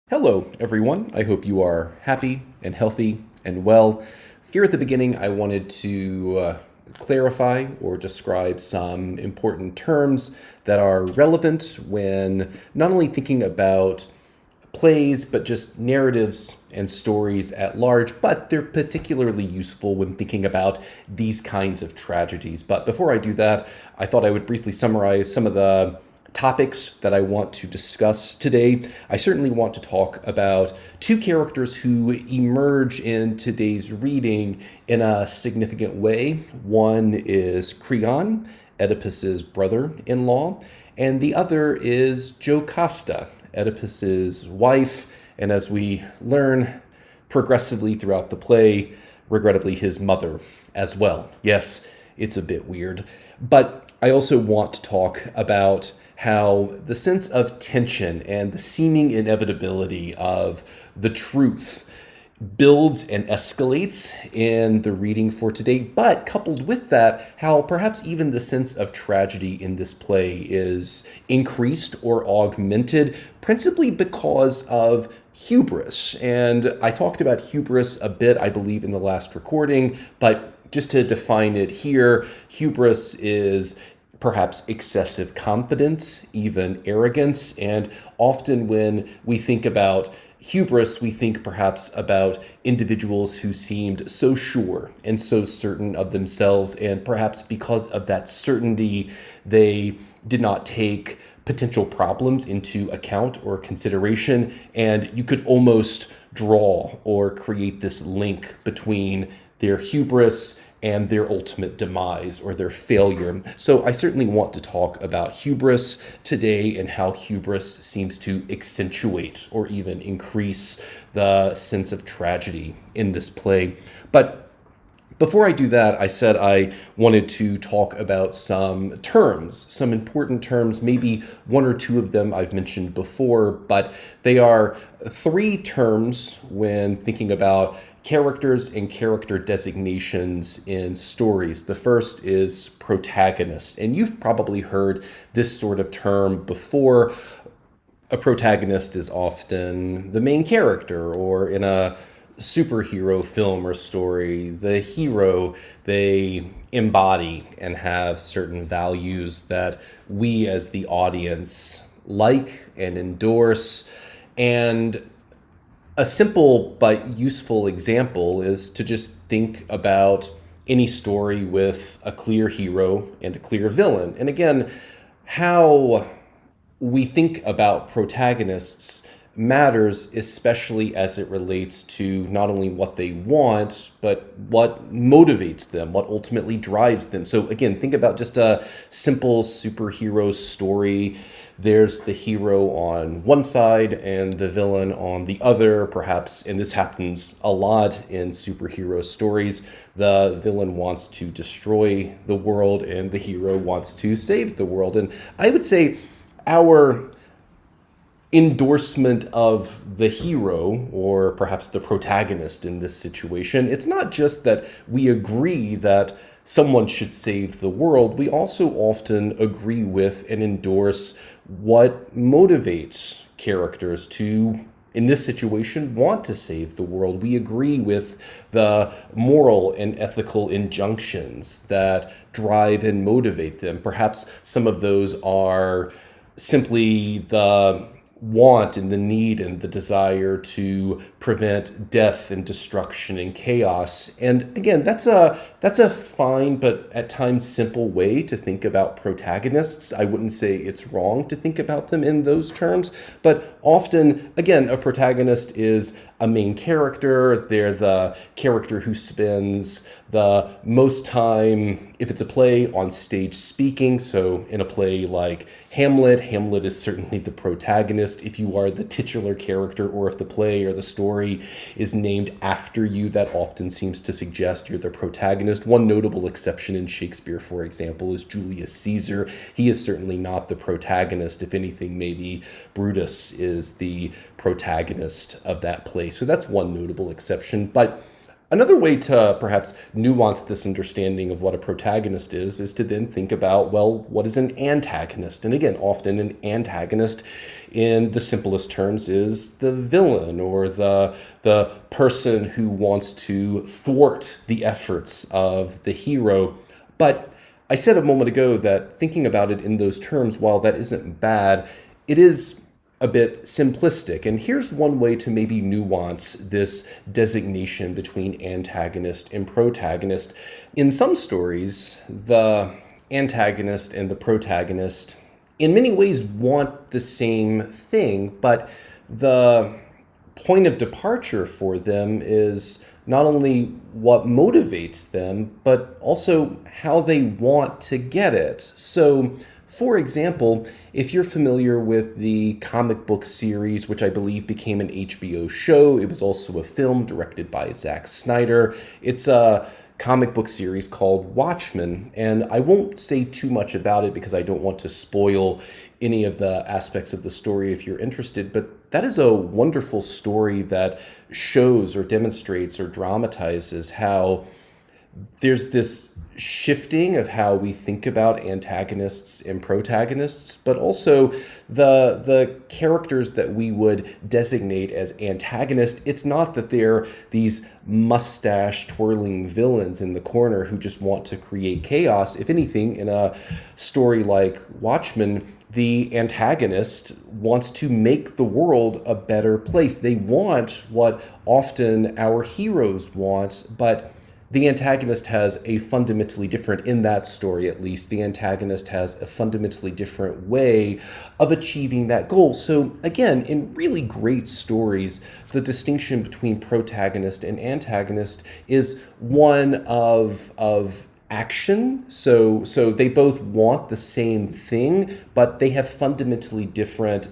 Hello, everyone. I hope you are happy and healthy and well. Here at the beginning, I wanted to clarify or describe some important terms that are relevant when not only thinking about plays, but just narratives and stories at large, but they're particularly useful when thinking about these kinds of tragedies. But before I do that, I thought I would briefly summarize some of the topics that I want to discuss today. I certainly want to talk about two characters who emerge in today's reading in a significant way. One is Creon, Oedipus's brother-in-law, and the other is Jocasta, Oedipus's wife, and as we learn progressively throughout the play, regrettably his mother as well. Yes, it's a bit weird. But I also want to talk about how the sense of tension and the seeming inevitability of the truth builds and escalates in the reading for today, but coupled with that, how perhaps even the sense of tragedy in this play is increased or augmented, principally because of hubris. And I talked about hubris a bit, I believe, in the last recording, but just to define it here, hubris is perhaps excessive confidence, even arrogance. And often when we think about hubris, we think perhaps about individuals who seemed so sure and so certain of themselves. And perhaps because of that certainty, they did not take potential problems into account or consideration. And you could almost draw or create this link between their hubris and their ultimate demise or their failure. So I certainly want to talk about hubris today and how hubris seems to accentuate or even increase the sense of tragedy in this play. But before I do that, I said I wanted to talk about some terms, some important terms, maybe one or two of them I've mentioned before, but they are three terms when thinking about characters and character designations in stories. The first is protagonist, and you've probably heard this sort of term before. A protagonist is often the main character, or in a superhero film or story, the hero they embody and have certain values that we as the audience like and endorse. And a simple but useful example is to just think about any story with a clear hero and a clear villain. And again, how we think about protagonists matters, especially as it relates to not only what they want, but what motivates them, what ultimately drives them. So again, think about just a simple superhero story. There's the hero on one side and the villain on the other, perhaps, and this happens a lot in superhero stories. The villain wants to destroy the world and the hero wants to save the world. And I would say our endorsement of the hero, or perhaps the protagonist in this situation, it's not just that we agree that someone should save the world, we also often agree with and endorse what motivates characters to, in this situation, want to save the world. We agree with the moral and ethical injunctions that drive and motivate them. Perhaps some of those are simply the want and the need and the desire to prevent death and destruction and chaos. And again, that's a fine but at times simple way to think about protagonists. I wouldn't say it's wrong to think about them in those terms, but often, again, a protagonist is a main character. They're the character who spends the most time, if it's a play, on stage speaking. So in a play like Hamlet, Hamlet is certainly the protagonist. If you are the titular character, or if the play or the story is named after you, that often seems to suggest you're the protagonist. One notable exception in Shakespeare, for example, is Julius Caesar. He is certainly not the protagonist. If anything, maybe Brutus is the protagonist of that play. So that's one notable exception. But Another way to perhaps nuance this understanding of what a protagonist is to then think about, well, what is an antagonist? And again, often an antagonist, in the simplest terms, is the villain or the person who wants to thwart the efforts of the hero. But I said a moment ago that thinking about it in those terms, while that isn't bad, it is a bit simplistic. And here's one way to maybe nuance this designation between antagonist and protagonist. In some stories, the antagonist and the protagonist in many ways want the same thing, but the point of departure for them is not only what motivates them, but also how they want to get it. So, for example, if you're familiar with the comic book series, which I believe became an HBO show, it was also a film directed by Zack Snyder. It's a comic book series called Watchmen, and I won't say too much about it because I don't want to spoil any of the aspects of the story if you're interested, but that is a wonderful story that shows or demonstrates or dramatizes how there's this shifting of how we think about antagonists and protagonists, but also the characters that we would designate as antagonists. It's not that they're these mustache twirling villains in the corner who just want to create chaos. If anything, in a story like Watchmen, the antagonist wants to make the world a better place. They want what often our heroes want, but the antagonist has a fundamentally different, in that story at least, the antagonist has a fundamentally different way of achieving that goal. So again, in really great stories, the distinction between protagonist and antagonist is one of action. So they both want the same thing, but they have a fundamentally different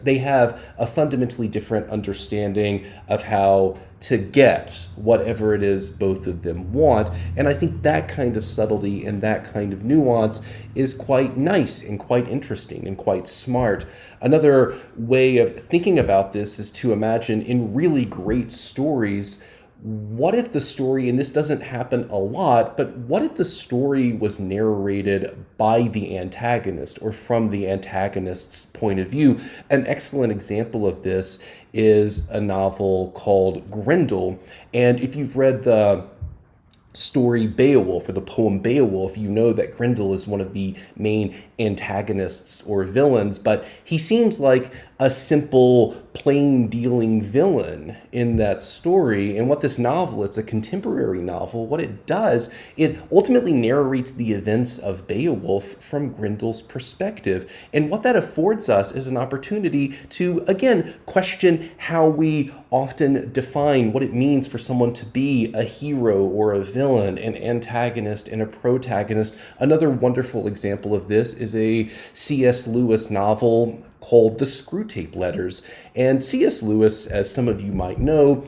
understanding of how to get whatever it is both of them want. And I think that kind of subtlety and that kind of nuance is quite nice and quite interesting and quite smart. Another way of thinking about this is to imagine in really great stories, what if the story, and this doesn't happen a lot, but what if the story was narrated by the antagonist or from the antagonist's point of view? An excellent example of this is a novel called Grendel. And if you've read the story Beowulf or the poem Beowulf, you know that Grendel is one of the main antagonists or villains, but he seems like a simple, plain-dealing villain in that story. And what this novel, it's a contemporary novel, what it does, it ultimately narrates the events of Beowulf from Grendel's perspective. And what that affords us is an opportunity to, again, question how we often define what it means for someone to be a hero or a villain, an antagonist and a protagonist. Another wonderful example of this is a C.S. Lewis novel called The Screwtape Letters. And C.S. Lewis, as some of you might know,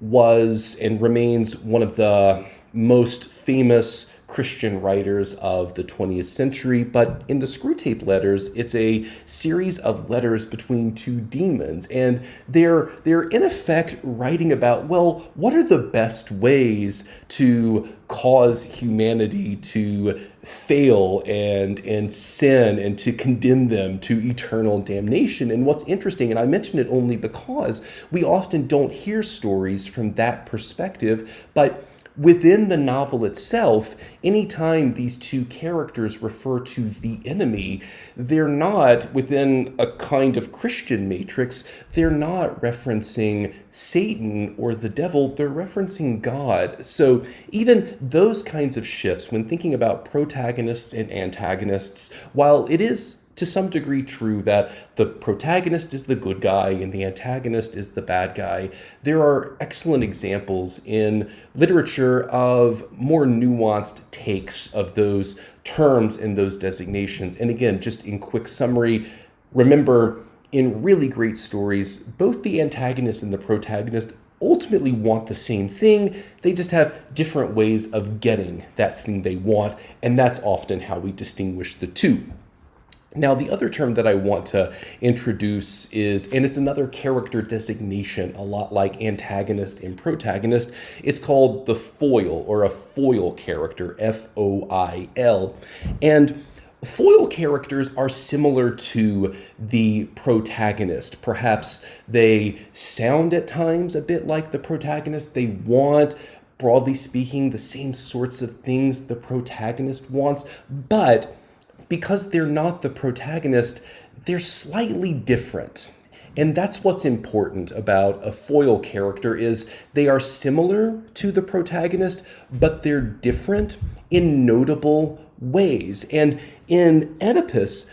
was and remains one of the most famous Christian writers of the 20th century, but in the Screwtape Letters, it's a series of letters between two demons, and they're in effect writing about, well, what are the best ways to cause humanity to fail and sin and to condemn them to eternal damnation. And what's interesting, and I mention it only because we often don't hear stories from that perspective, but within the novel itself, anytime these two characters refer to the enemy, they're not, within a kind of Christian matrix, they're not referencing Satan or the devil, they're referencing God. So even those kinds of shifts, when thinking about protagonists and antagonists, while it is to some degree true that the protagonist is the good guy and the antagonist is the bad guy, there are excellent examples in literature of more nuanced takes of those terms and those designations. And again, just in quick summary, remember, in really great stories, both the antagonist and the protagonist ultimately want the same thing. They just have different ways of getting that thing they want, and that's often how we distinguish the two. Now, the other term that I want to introduce is, and it's another character designation, a lot like antagonist and protagonist, it's called the foil or a foil character, Foil. And foil characters are similar to the protagonist. Perhaps they sound at times a bit like the protagonist. They want, broadly speaking, the same sorts of things the protagonist wants, but because they're not the protagonist, they're slightly different. And that's what's important about a foil character is they are similar to the protagonist, but they're different in notable ways. And in Oedipus,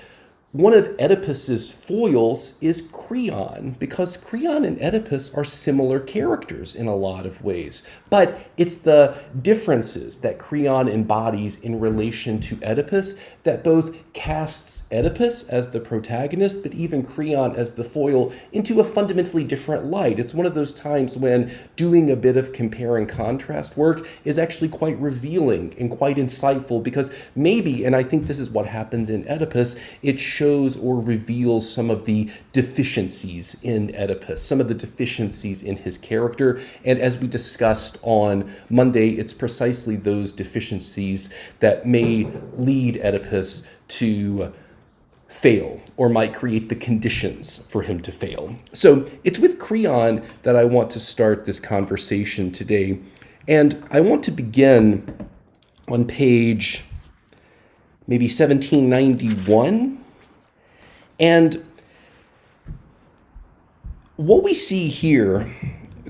one of Oedipus's foils is Creon, because Creon and Oedipus are similar characters in a lot of ways. But it's the differences that Creon embodies in relation to Oedipus that both casts Oedipus as the protagonist, but even Creon as the foil into a fundamentally different light. It's one of those times when doing a bit of compare and contrast work is actually quite revealing and quite insightful, because maybe, and I think this is what happens in Oedipus, it shows or reveals some of the deficiencies in Oedipus, some of the deficiencies in his character. And as we discussed on Monday, it's precisely those deficiencies that may lead Oedipus to fail or might create the conditions for him to fail. So it's with Creon that I want to start this conversation today. And I want to begin on page maybe 1791. And what we see here,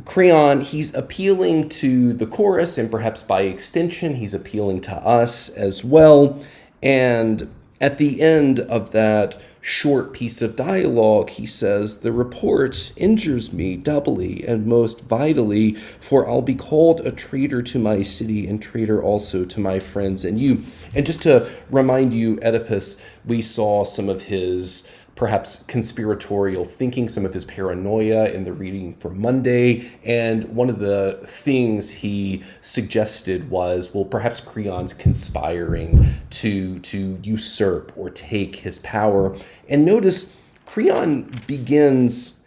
Creon, he's appealing to the chorus, and perhaps by extension, he's appealing to us as well. And at the end of that short piece of dialogue, he says, "The report injures me doubly and most vitally, for I'll be called a traitor to my city and traitor also to my friends and you." And just to remind you, Oedipus, we saw some of his perhaps conspiratorial thinking, some of his paranoia in the reading for Monday. And one of the things he suggested was, well, perhaps Creon's conspiring to usurp or take his power. And notice Creon begins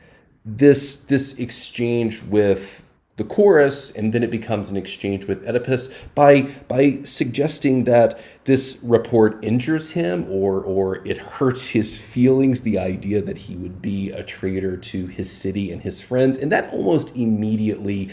this exchange with the chorus, and then it becomes an exchange with Oedipus by suggesting that this report injures him or it hurts his feelings, the idea that he would be a traitor to his city and his friends. And that almost immediately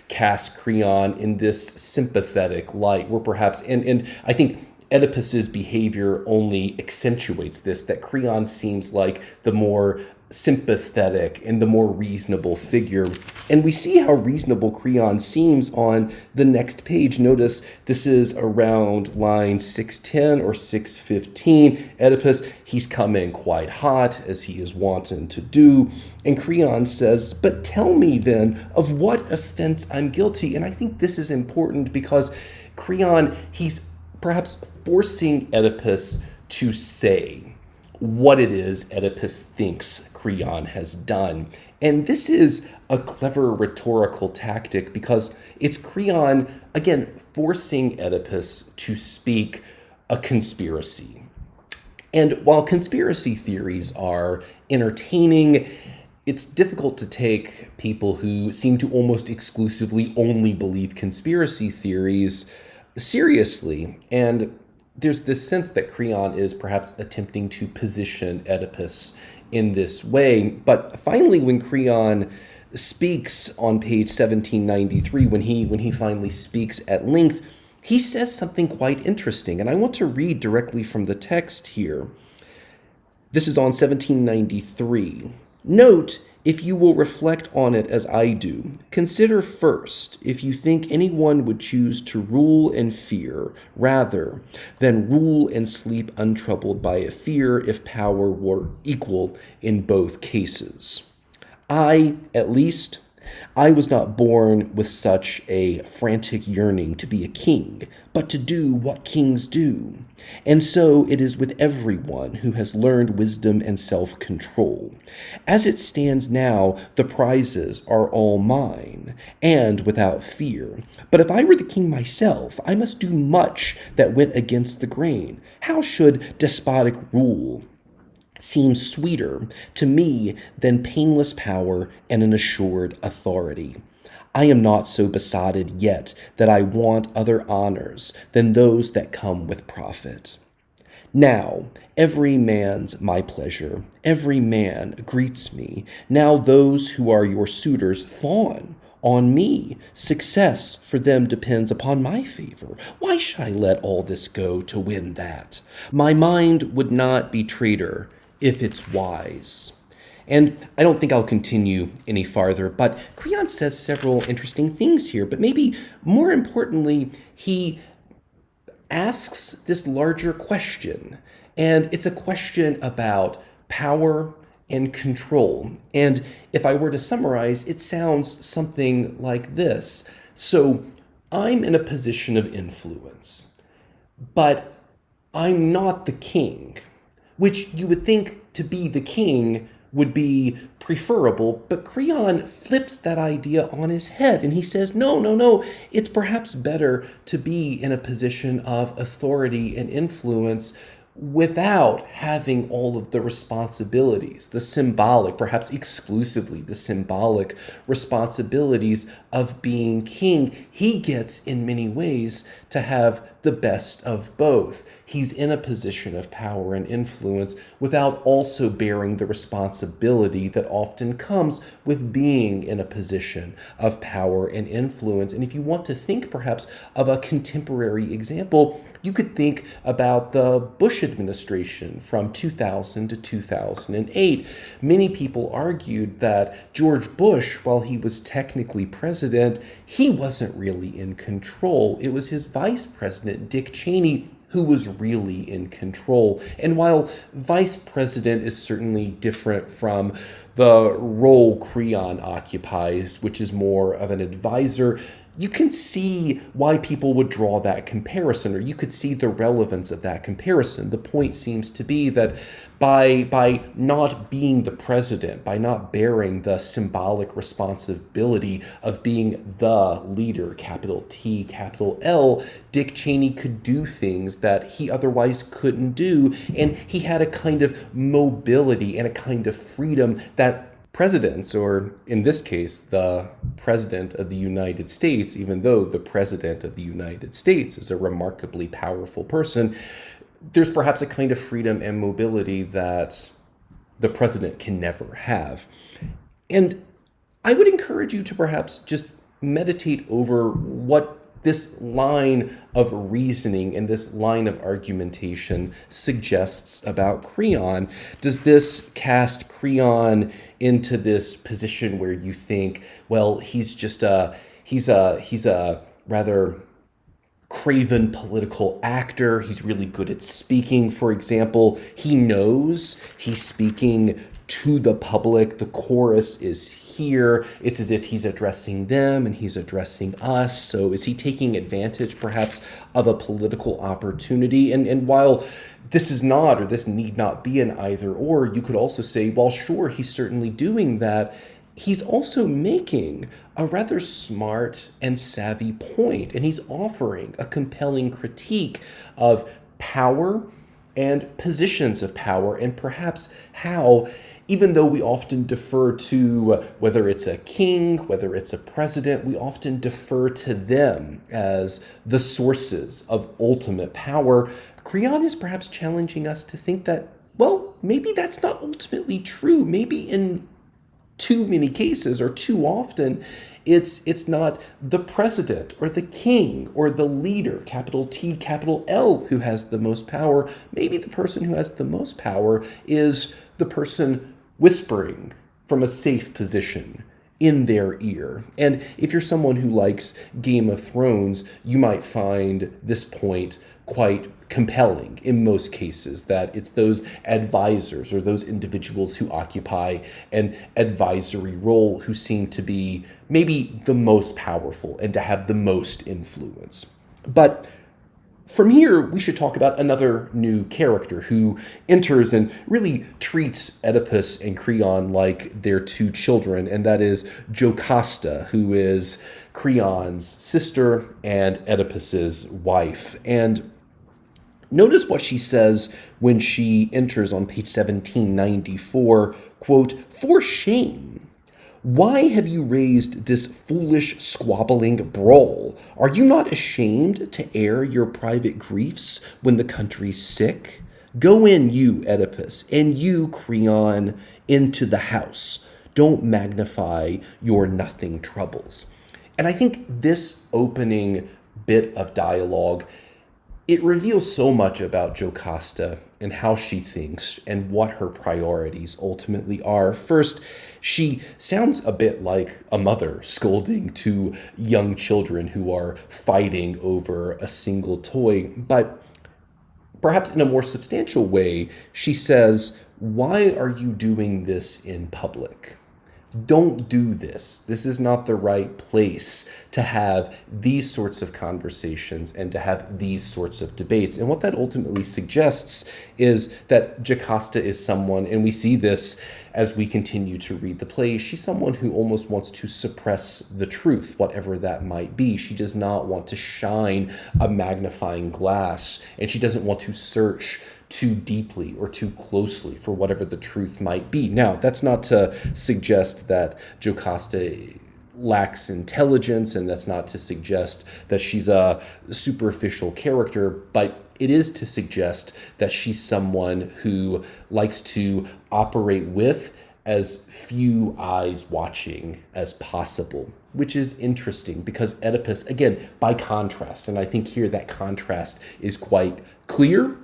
casts Creon in this sympathetic light, where perhaps, and I think Oedipus's behavior only accentuates this, that Creon seems like the more sympathetic and the more reasonable figure. And we see how reasonable Creon seems on the next page. Notice this is around line 610 or 615. Oedipus, he's come in quite hot, as he is wanton to do. And Creon says, "But tell me then of what offense I'm guilty." And I think this is important because Creon, he's perhaps forcing Oedipus to say what it is Oedipus thinks Creon has done. And this is a clever rhetorical tactic because it's Creon, again, forcing Oedipus to speak a conspiracy. And while conspiracy theories are entertaining, it's difficult to take people who seem to almost exclusively only believe conspiracy theories seriously. And there's this sense that Creon is perhaps attempting to position Oedipus in this way. But finally, when Creon speaks on page 1793, when he finally speaks at length, he says something quite interesting. And I want to read directly from the text here. This is on 1793. "Note, if you will reflect on it as I do, consider first if you think anyone would choose to rule in fear rather than rule and sleep untroubled by a fear if power were equal in both cases. I, at least, I was not born with such a frantic yearning to be a king, but to do what kings do. And so it is with everyone who has learned wisdom and self-control. As it stands now, the prizes are all mine, and without fear. But if I were the king myself, I must do much that went against the grain. How should despotic rule seems sweeter to me than painless power and an assured authority. I am not so besotted yet that I want other honors than those that come with profit. Now, every man's my pleasure, every man greets me. Now those who are your suitors fawn on me. Success for them depends upon my favor. Why should I let all this go to win that? My mind would not be traitor if it's wise. And I don't think I'll continue any farther, but Creon says several interesting things here, but maybe more importantly, he asks this larger question. And it's a question about power and control. And if I were to summarize, it sounds something like this. So I'm in a position of influence, but I'm not the king, which you would think to be the king would be preferable, but Creon flips that idea on his head and he says, no, it's perhaps better to be in a position of authority and influence without having all of the responsibilities, the symbolic, perhaps exclusively the symbolic responsibilities of being king. He gets, in many ways, to have the best of both. He's in a position of power and influence without also bearing the responsibility that often comes with being in a position of power and influence. And if you want to think perhaps of a contemporary example, you could think about the Bush administration from 2000 to 2008. Many people argued that George Bush, while he was technically president, he wasn't really in control. It was his vice president, Dick Cheney, who was really in control. And while vice president is certainly different from the role Creon occupies, which is more of an advisor, you can see why people would draw that comparison, or you could see the relevance of that comparison. The point seems to be that by not being the president, by not bearing the symbolic responsibility of being the leader, capital T, capital L, Dick Cheney could do things that he otherwise couldn't do, and he had a kind of mobility and a kind of freedom that presidents, or in this case, the President of the United States, even though the President of the United States is a remarkably powerful person, there's perhaps a kind of freedom and mobility that the president can never have. And I would encourage you to perhaps just meditate over what this line of reasoning and this line of argumentation suggests about Creon. Does this cast Creon into this position where you think, well, he's a rather craven political actor. He's really good at speaking, for example. He knows he's speaking to the public. The chorus is here. It's as if he's addressing them and he's addressing us. So is he taking advantage perhaps of a political opportunity? And while this is not, or this need not be an either or, you could also say, well, sure, he's certainly doing that. He's also making a rather smart and savvy point, and he's offering a compelling critique of power and positions of power, and perhaps how, even though we often defer to whether it's a king, whether it's a president, we often defer to them as the sources of ultimate power. Creon is perhaps challenging us to think that, well, maybe that's not ultimately true. Maybe in too many cases, or too often, it's not the president or the king or the leader, capital T, capital L, who has the most power. Maybe the person who has the most power is the person whispering from a safe position in their ear. And if you're someone who likes Game of Thrones, you might find this point quite compelling in most cases, that it's those advisors or those individuals who occupy an advisory role who seem to be maybe the most powerful and to have the most influence. But from here, we should talk about another new character who enters and really treats Oedipus and Creon like their two children, and that is Jocasta, who is Creon's sister and Oedipus's wife. And Notice what she says when she enters on page 1794, quote, "For shame! Why have you raised this foolish squabbling brawl? Are you not ashamed to air your private griefs when the country's sick? Go in, you Oedipus, and you, Creon, into the house. Don't magnify your nothing troubles." And I think this opening bit of dialogue, it reveals so much about Jocasta and how she thinks and what her priorities ultimately are. First, she sounds a bit like a mother scolding two young children who are fighting over a single toy, but perhaps in a more substantial way, she says, "Why are you doing this in public? Don't do this. This is not the right place to have these sorts of conversations and to have these sorts of debates." And what that ultimately suggests is that Jocasta is someone, and we see this as we continue to read the play, she's someone who almost wants to suppress the truth, whatever that might be. She does not want to shine a magnifying glass, and she doesn't want to search too deeply or too closely for whatever the truth might be. Now, that's not to suggest that Jocasta lacks intelligence, and that's not to suggest that she's a superficial character, but it is to suggest that she's someone who likes to operate with as few eyes watching as possible, which is interesting because Oedipus, again, by contrast, and I think here that contrast is quite clear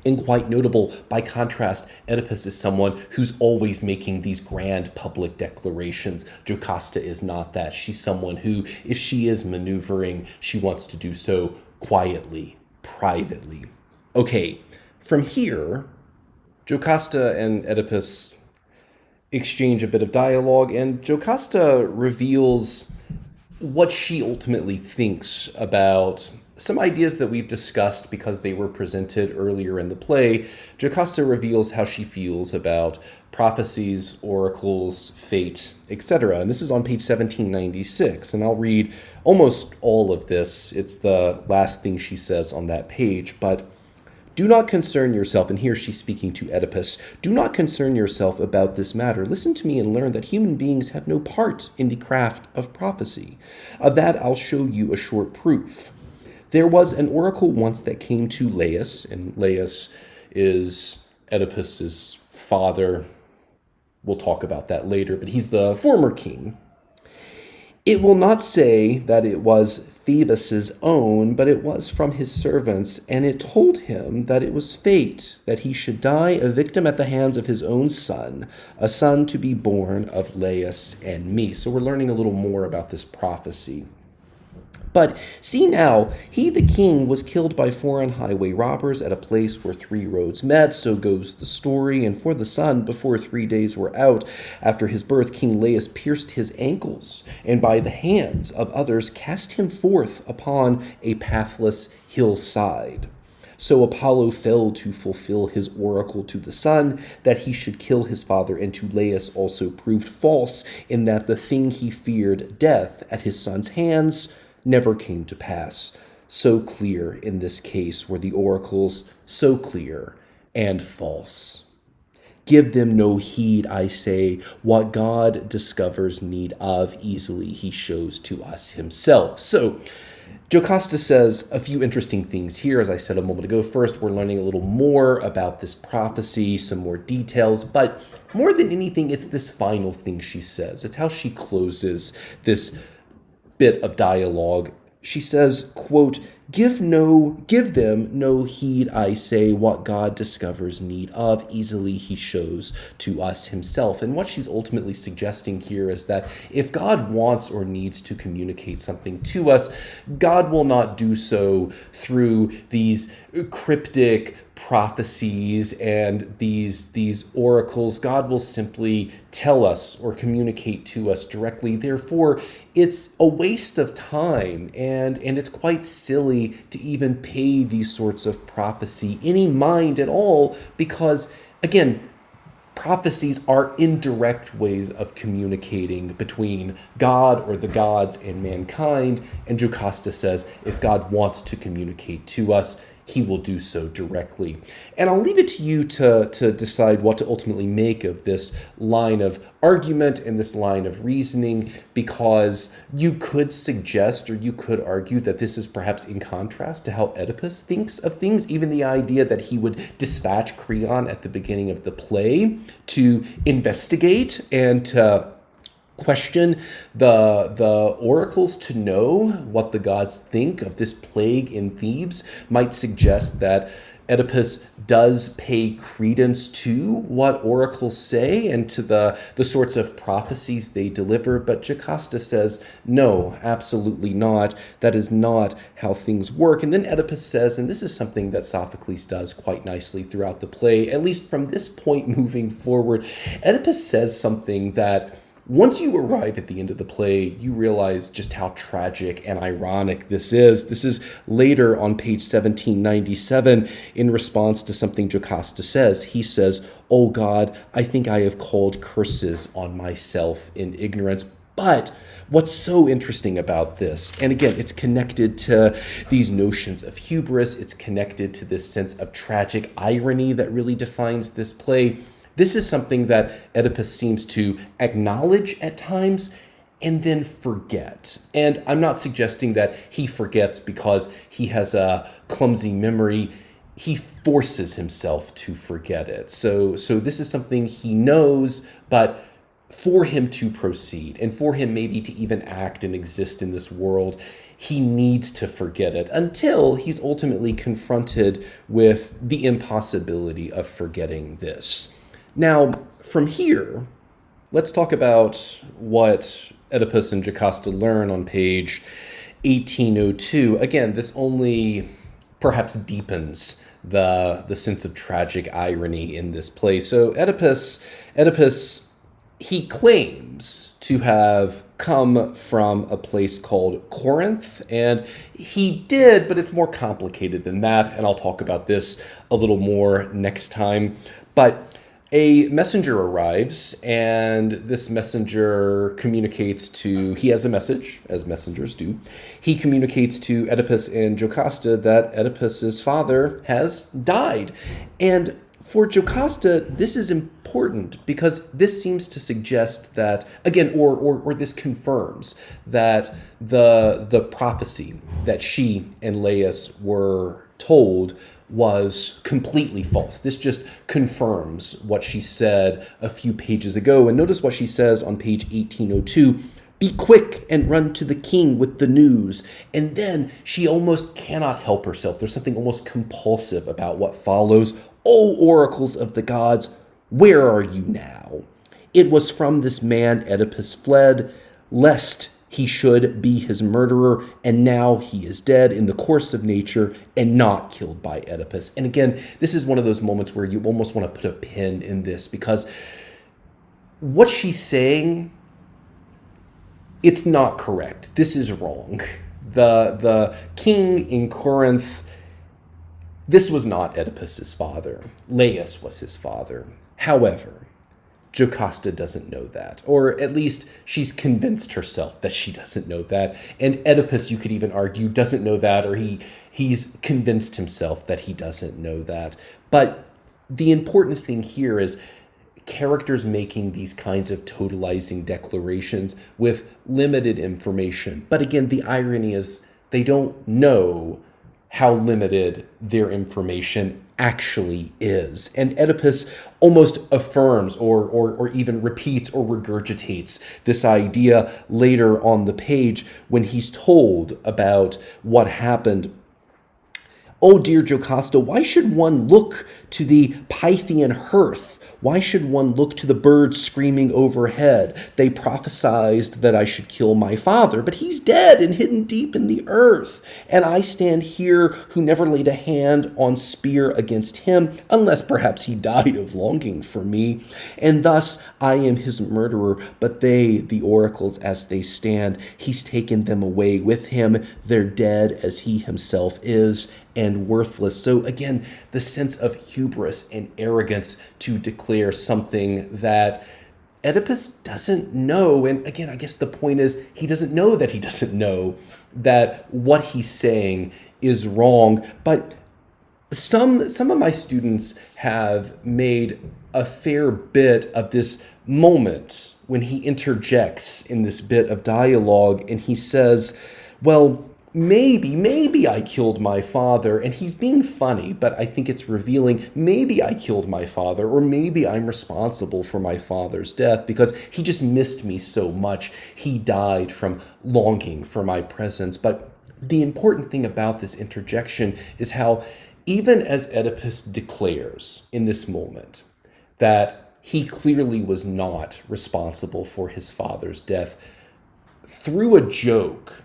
and quite notable. By contrast, Oedipus is someone who's always making these grand public declarations. Jocasta is not that. She's someone who, if she is maneuvering, she wants to do so quietly, privately. Okay, from here, Jocasta and Oedipus exchange a bit of dialogue, and Jocasta reveals what she ultimately thinks about some ideas that we've discussed because they were presented earlier in the play. Jocasta reveals how she feels about prophecies, oracles, fate, etc. And this is on page 1796, and I'll read almost all of this. It's the last thing she says on that page, but "Do not concern yourself," and here she's speaking to Oedipus, "do not concern yourself about this matter. Listen to me and learn that human beings have no part in the craft of prophecy. Of that I'll show you a short proof. There was an oracle once that came to Laius," and Laius is Oedipus's father. We'll talk about that later, but he's the former king. "It will not say that it was Phoebus's own, but it was from his servants, and it told him that it was fate that he should die a victim at the hands of his own son, a son to be born of Laius and me." So we're learning a little more about this prophecy. "But see now, he the king was killed by foreign highway robbers at a place where three roads met, so goes the story. And for the son, before 3 days were out after his birth, King Laius pierced his ankles, and by the hands of others cast him forth upon a pathless hillside. So Apollo fell to fulfill his oracle to the son, that he should kill his father, and to Laius also proved false, in that the thing he feared, death at his son's hands, never came to pass. So clear in this case were the oracles, so clear and false. Give them no heed, I say. What God discovers need of, easily he shows to us himself." So Jocasta says a few interesting things here. As I said a moment ago, first, we're learning a little more about this prophecy, some more details, but more than anything, it's this final thing she says. It's how she closes this bit of dialogue. She says, quote, give them no heed, I say, what God discovers need of, easily he shows to us himself." And what she's ultimately suggesting here is that if God wants or needs to communicate something to us, God will not do so through these cryptic prophecies and these oracles. God will simply tell us or communicate to us directly. Therefore, it's a waste of time, and it's quite silly to even pay these sorts of prophecy any mind at all, because, again, prophecies are indirect ways of communicating between God or the gods and mankind. And Jocasta says, if God wants to communicate to us, he will do so directly. And I'll leave it to you to decide what to ultimately make of this line of argument and this line of reasoning, because you could suggest, or you could argue, that this is perhaps in contrast to how Oedipus thinks of things. Even the idea that he would dispatch Creon at the beginning of the play to investigate and to question the oracles to know what the gods think of this plague in Thebes might suggest that Oedipus does pay credence to what oracles say and to the sorts of prophecies they deliver. But Jocasta says, no, absolutely not. That is not how things work. And then Oedipus says, and this is something that Sophocles does quite nicely throughout the play, at least from this point moving forward, Oedipus says something that once you arrive at the end of the play, you realize just how tragic and ironic this is. This is later on page 1797 in response to something Jocasta says. He says, "Oh God, I think I have called curses on myself in ignorance." But what's so interesting about this, and again, it's connected to these notions of hubris, it's connected to this sense of tragic irony that really defines this play. This is something that Oedipus seems to acknowledge at times and then forget. And I'm not suggesting that he forgets because he has a clumsy memory. He forces himself to forget it. So this is something he knows, but for him to proceed and for him maybe to even act and exist in this world, he needs to forget it until he's ultimately confronted with the impossibility of forgetting this. Now, from here, let's talk about what Oedipus and Jocasta learn on page 1802. Again, this only perhaps deepens the sense of tragic irony in this play. So Oedipus, he claims to have come from a place called Corinth, and he did, but it's more complicated than that, and I'll talk about this a little more next time. But a messenger arrives, and this messenger communicates he has a message, as messengers do. He communicates to Oedipus and Jocasta that Oedipus's father has died. And for Jocasta, this is important because this seems to suggest that, again, or this confirms that the prophecy that she and Laius were told was completely false. This just confirms what she said a few pages ago. And notice what she says on page 1802. "Be quick and run to the king with the news." And then she almost cannot help herself. There's something almost compulsive about what follows. "O oracles of the gods, where are you now? It was from this man Oedipus fled, lest he should be his murderer, and now he is dead in the course of nature and not killed by Oedipus." And again, this is one of those moments where you almost want to put a pin in this, because what she's saying, it's not correct. This is wrong. The king in Corinth, this was not Oedipus's father. Laius was his father. However, Jocasta doesn't know that, or at least she's convinced herself that she doesn't know that. And Oedipus, you could even argue, doesn't know that, or he's convinced himself that he doesn't know that. But the important thing here is characters making these kinds of totalizing declarations with limited information. But again, the irony is they don't know how limited their information actually is. And Oedipus almost affirms or even repeats or regurgitates this idea later on the page when he's told about what happened. "Oh, dear Jocasta, why should one look to the Pythian hearth? Why should one look to the birds screaming overhead? They prophesied that I should kill my father, but he's dead and hidden deep in the earth. And I stand here who never laid a hand on spear against him, unless perhaps he died of longing for me. And thus I am his murderer, but they, the oracles as they stand, he's taken them away with him. They're dead as he himself is, and worthless." So again, the sense of hubris and arrogance to declare something that Oedipus doesn't know. And again, I guess the point is he doesn't know that he doesn't know that what he's saying is wrong. But Some of my students have made a fair bit of this moment when he interjects in this bit of dialogue and he says, well, maybe I killed my father, and he's being funny, but I think it's revealing. Maybe I killed my father, or maybe I'm responsible for my father's death because he just missed me so much. He died from longing for my presence. But the important thing about this interjection is how, even as Oedipus declares in this moment that he clearly was not responsible for his father's death, through a joke,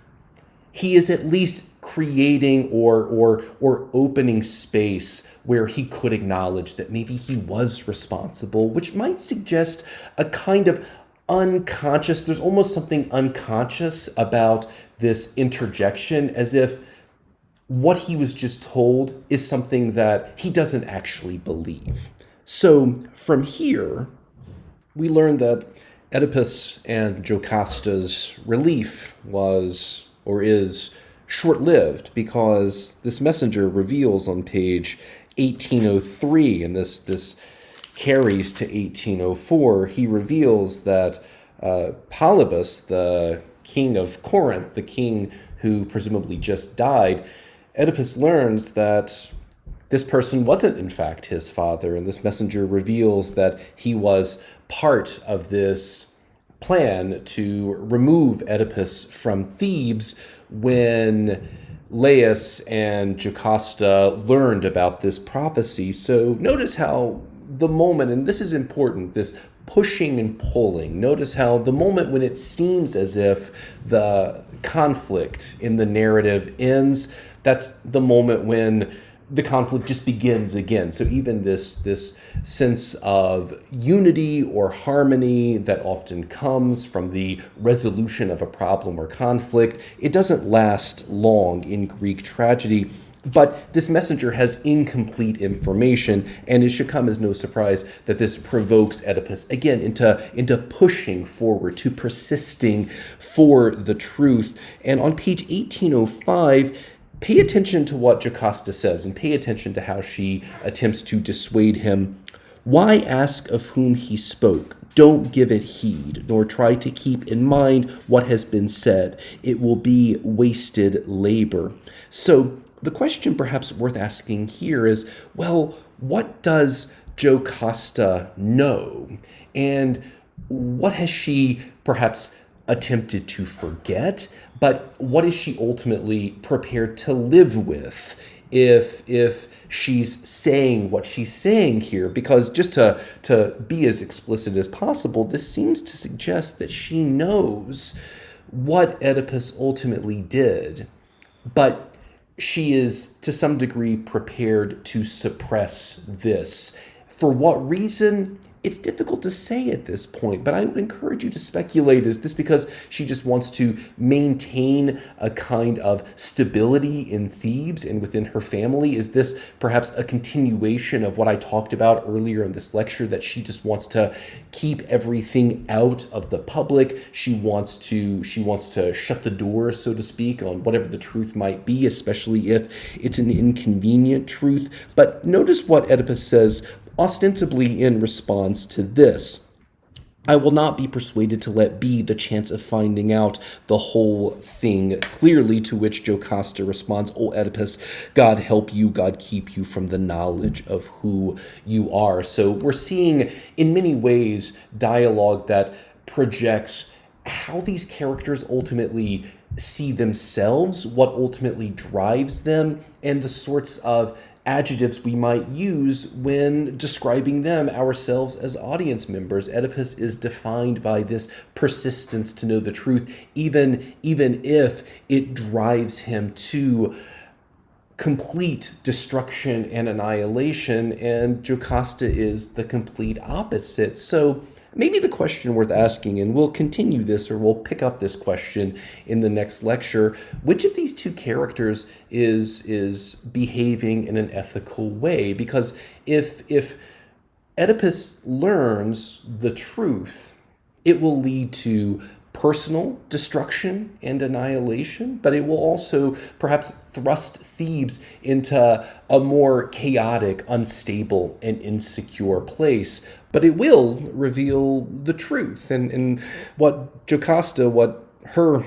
he is at least creating or opening space where he could acknowledge that maybe he was responsible, which might suggest a kind of unconscious, there's almost something unconscious about this interjection, as if what he was just told is something that he doesn't actually believe. So from here, we learn that Oedipus and Jocasta's relief was or is short-lived, because this messenger reveals on page 1803, and this carries to 1804, he reveals that Polybus, the king of Corinth, the king who presumably just died, Oedipus learns that this person wasn't in fact his father, and this messenger reveals that he was part of this plan to remove Oedipus from Thebes when Laius and Jocasta learned about this prophecy. So notice how the moment, and this is important, this pushing and pulling, notice how the moment when it seems as if the conflict in the narrative ends, that's the moment when the conflict just begins again. So even this sense of unity or harmony that often comes from the resolution of a problem or conflict, it doesn't last long in Greek tragedy. But this messenger has incomplete information, and it should come as no surprise that this provokes Oedipus again into pushing forward, to persisting for the truth. And on page 1805, pay attention to what Jocasta says, and pay attention to how she attempts to dissuade him. Why ask of whom he spoke? Don't give it heed, nor try to keep in mind what has been said. It will be wasted labor. So the question perhaps worth asking here is, well, what does Jocasta know? And what has she perhaps attempted to forget? But what is she ultimately prepared to live with if she's saying what she's saying here? Because just to be as explicit as possible, this seems to suggest that she knows what Oedipus ultimately did, but she is to some degree prepared to suppress this. For what reason? It's difficult to say at this point, but I would encourage you to speculate. Is this because she just wants to maintain a kind of stability in Thebes and within her family? Is this perhaps a continuation of what I talked about earlier in this lecture, that she just wants to keep everything out of the public? She wants to shut the door, so to speak, on whatever the truth might be, especially if it's an inconvenient truth. But notice what Oedipus says ostensibly in response to this. I will not be persuaded to let be the chance of finding out the whole thing clearly, to which Jocasta responds, O Oedipus, God help you, God keep you from the knowledge of who you are. So we're seeing in many ways dialogue that projects how these characters ultimately see themselves, what ultimately drives them, and the sorts of adjectives we might use when describing them ourselves as audience members. Oedipus is defined by this persistence to know the truth, even if it drives him to complete destruction and annihilation, and Jocasta is the complete opposite. So maybe the question worth asking, and we'll continue this, or we'll pick up this question in the next lecture, which of these two characters is behaving in an ethical way? Because if Oedipus learns the truth, it will lead to personal destruction and annihilation, but it will also perhaps thrust Thebes into a more chaotic, unstable, and insecure place. But it will reveal the truth. And what Jocasta, what her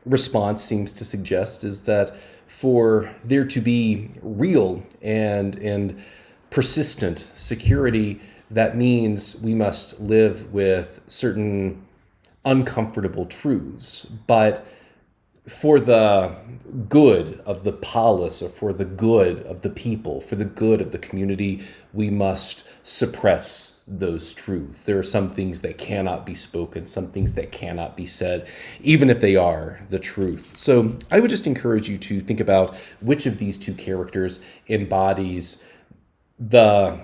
response seems to suggest is that for there to be real and persistent security, that means we must live with certain uncomfortable truths. But for the good of the polis, or for the good of the people, for the good of the community, we must suppress those truths. There are some things that cannot be spoken, some things that cannot be said, even if they are the truth. So I would just encourage you to think about which of these two characters embodies the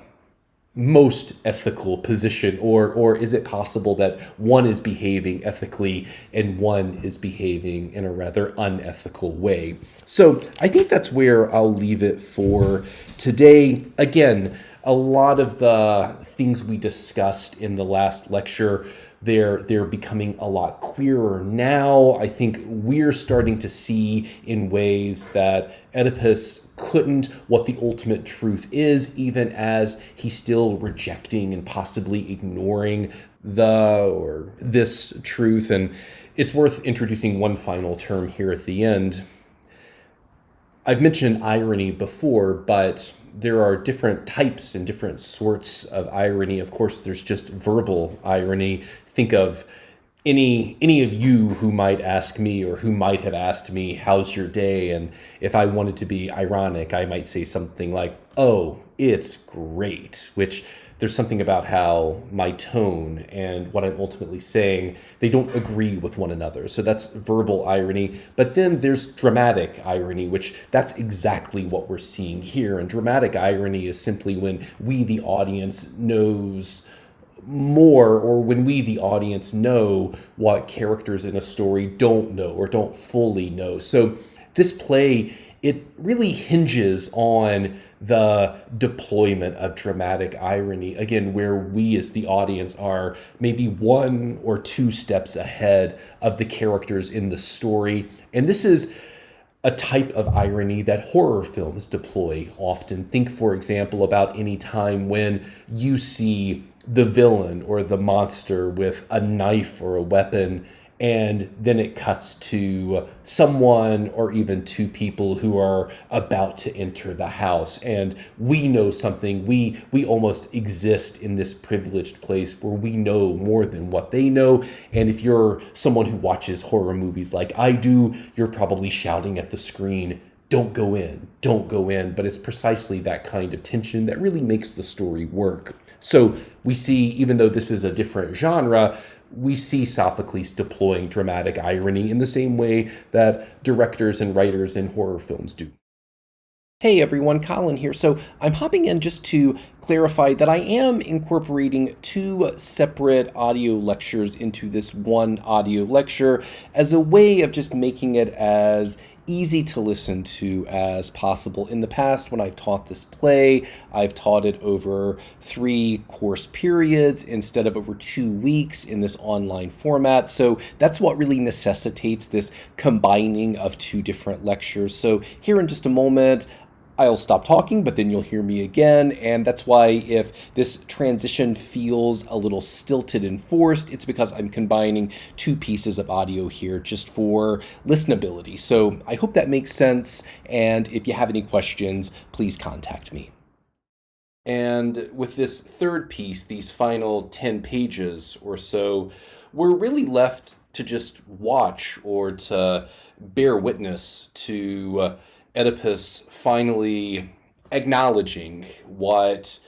most ethical position, or is it possible that one is behaving ethically and one is behaving in a rather unethical way? So I think that's where I'll leave it for today. Again, a lot of the things we discussed in the last lecture, they're becoming a lot clearer now. I think we're starting to see in ways that Oedipus couldn't what the ultimate truth is, even as he's still rejecting and possibly ignoring this truth. And it's worth introducing one final term here at the end. I've mentioned irony before, but there are different types and different sorts of irony. Of course, there's just verbal irony. Think of any of you who might ask me, or who might have asked me, how's your day? And if I wanted to be ironic, I might say something like, oh, it's great, which there's something about how my tone and what I'm ultimately saying, they don't agree with one another. So that's verbal irony. But then there's dramatic irony, which that's exactly what we're seeing here. And dramatic irony is simply when we, the audience, knows more, or when we, the audience, know what characters in a story don't know or don't fully know. So this play, it really hinges on the deployment of dramatic irony, again, where we as the audience are maybe one or two steps ahead of the characters in the story. And this is a type of irony that horror films deploy often. Think, for example, about any time when you see the villain or the monster with a knife or a weapon, and then it cuts to someone or even two people who are about to enter the house. And we know something. We almost exist in this privileged place where we know more than what they know. And if you're someone who watches horror movies like I do, you're probably shouting at the screen, don't go in, don't go in. But it's precisely that kind of tension that really makes the story work. So we see, even though this is a different genre, we see Sophocles deploying dramatic irony in the same way that directors and writers in horror films do. Hey everyone, Colin here. So I'm hopping in just to clarify that I am incorporating two separate audio lectures into this one audio lecture as a way of just making it as easy to listen to as possible. In the past, when I've taught this play, I've taught it over 3 course periods instead of over 2 weeks in this online format. So that's what really necessitates this combining of 2 different lectures. So here in just a moment, I'll stop talking, but then you'll hear me again. And that's why if this transition feels a little stilted and forced, it's because I'm combining 2 pieces of audio here just for listenability. So I hope that makes sense. And if you have any questions, please contact me. And with this third piece, these final 10 pages or so, we're really left to just watch or to bear witness to Oedipus finally acknowledging what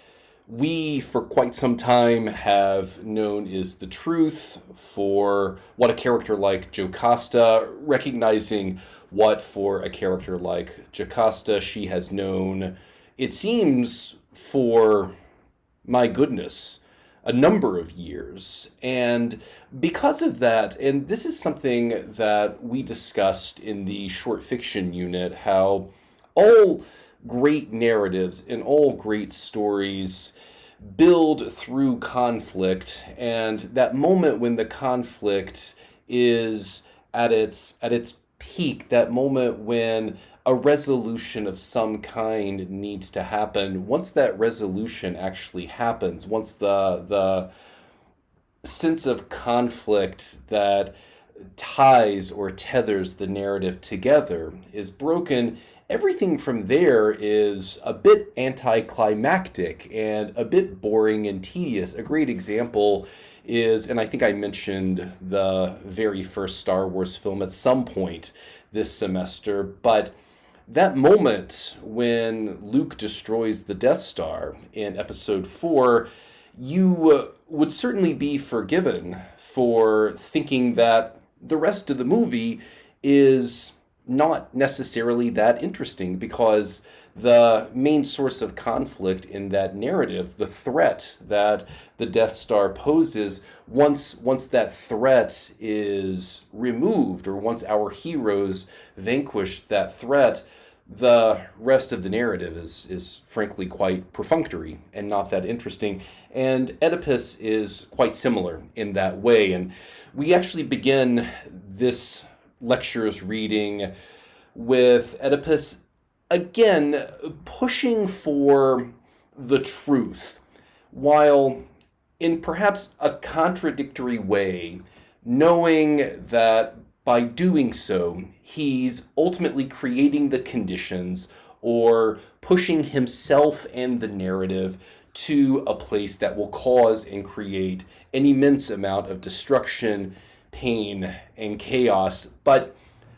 we for quite some time have known is the truth for what a character like Jocasta, recognizing what for a character like Jocasta she has known, it seems, for, my goodness, a number of years. And because of that, and this is something that we discussed in the short fiction unit, how all great narratives and all great stories build through conflict, and that moment when the conflict is at its peak, that moment when a resolution of some kind needs to happen. Once that resolution actually happens, once the sense of conflict that ties or tethers the narrative together is broken, everything from there is a bit anticlimactic and a bit boring and tedious. A great example is, and I think I mentioned the very first Star Wars film at some point this semester, but that moment when Luke destroys the Death Star in episode 4, you would certainly be forgiven for thinking that the rest of the movie is not necessarily that interesting, because the main source of conflict in that narrative, the threat that the Death Star poses, once that threat is removed, or once our heroes vanquish that threat, the rest of the narrative is frankly quite perfunctory and not that interesting. And Oedipus is quite similar in that way. And we actually begin this lecture's reading with Oedipus again pushing for the truth, while in perhaps a contradictory way, knowing that by doing so, he's ultimately creating the conditions or pushing himself and the narrative to a place that will cause and create an immense amount of destruction, pain, and chaos. But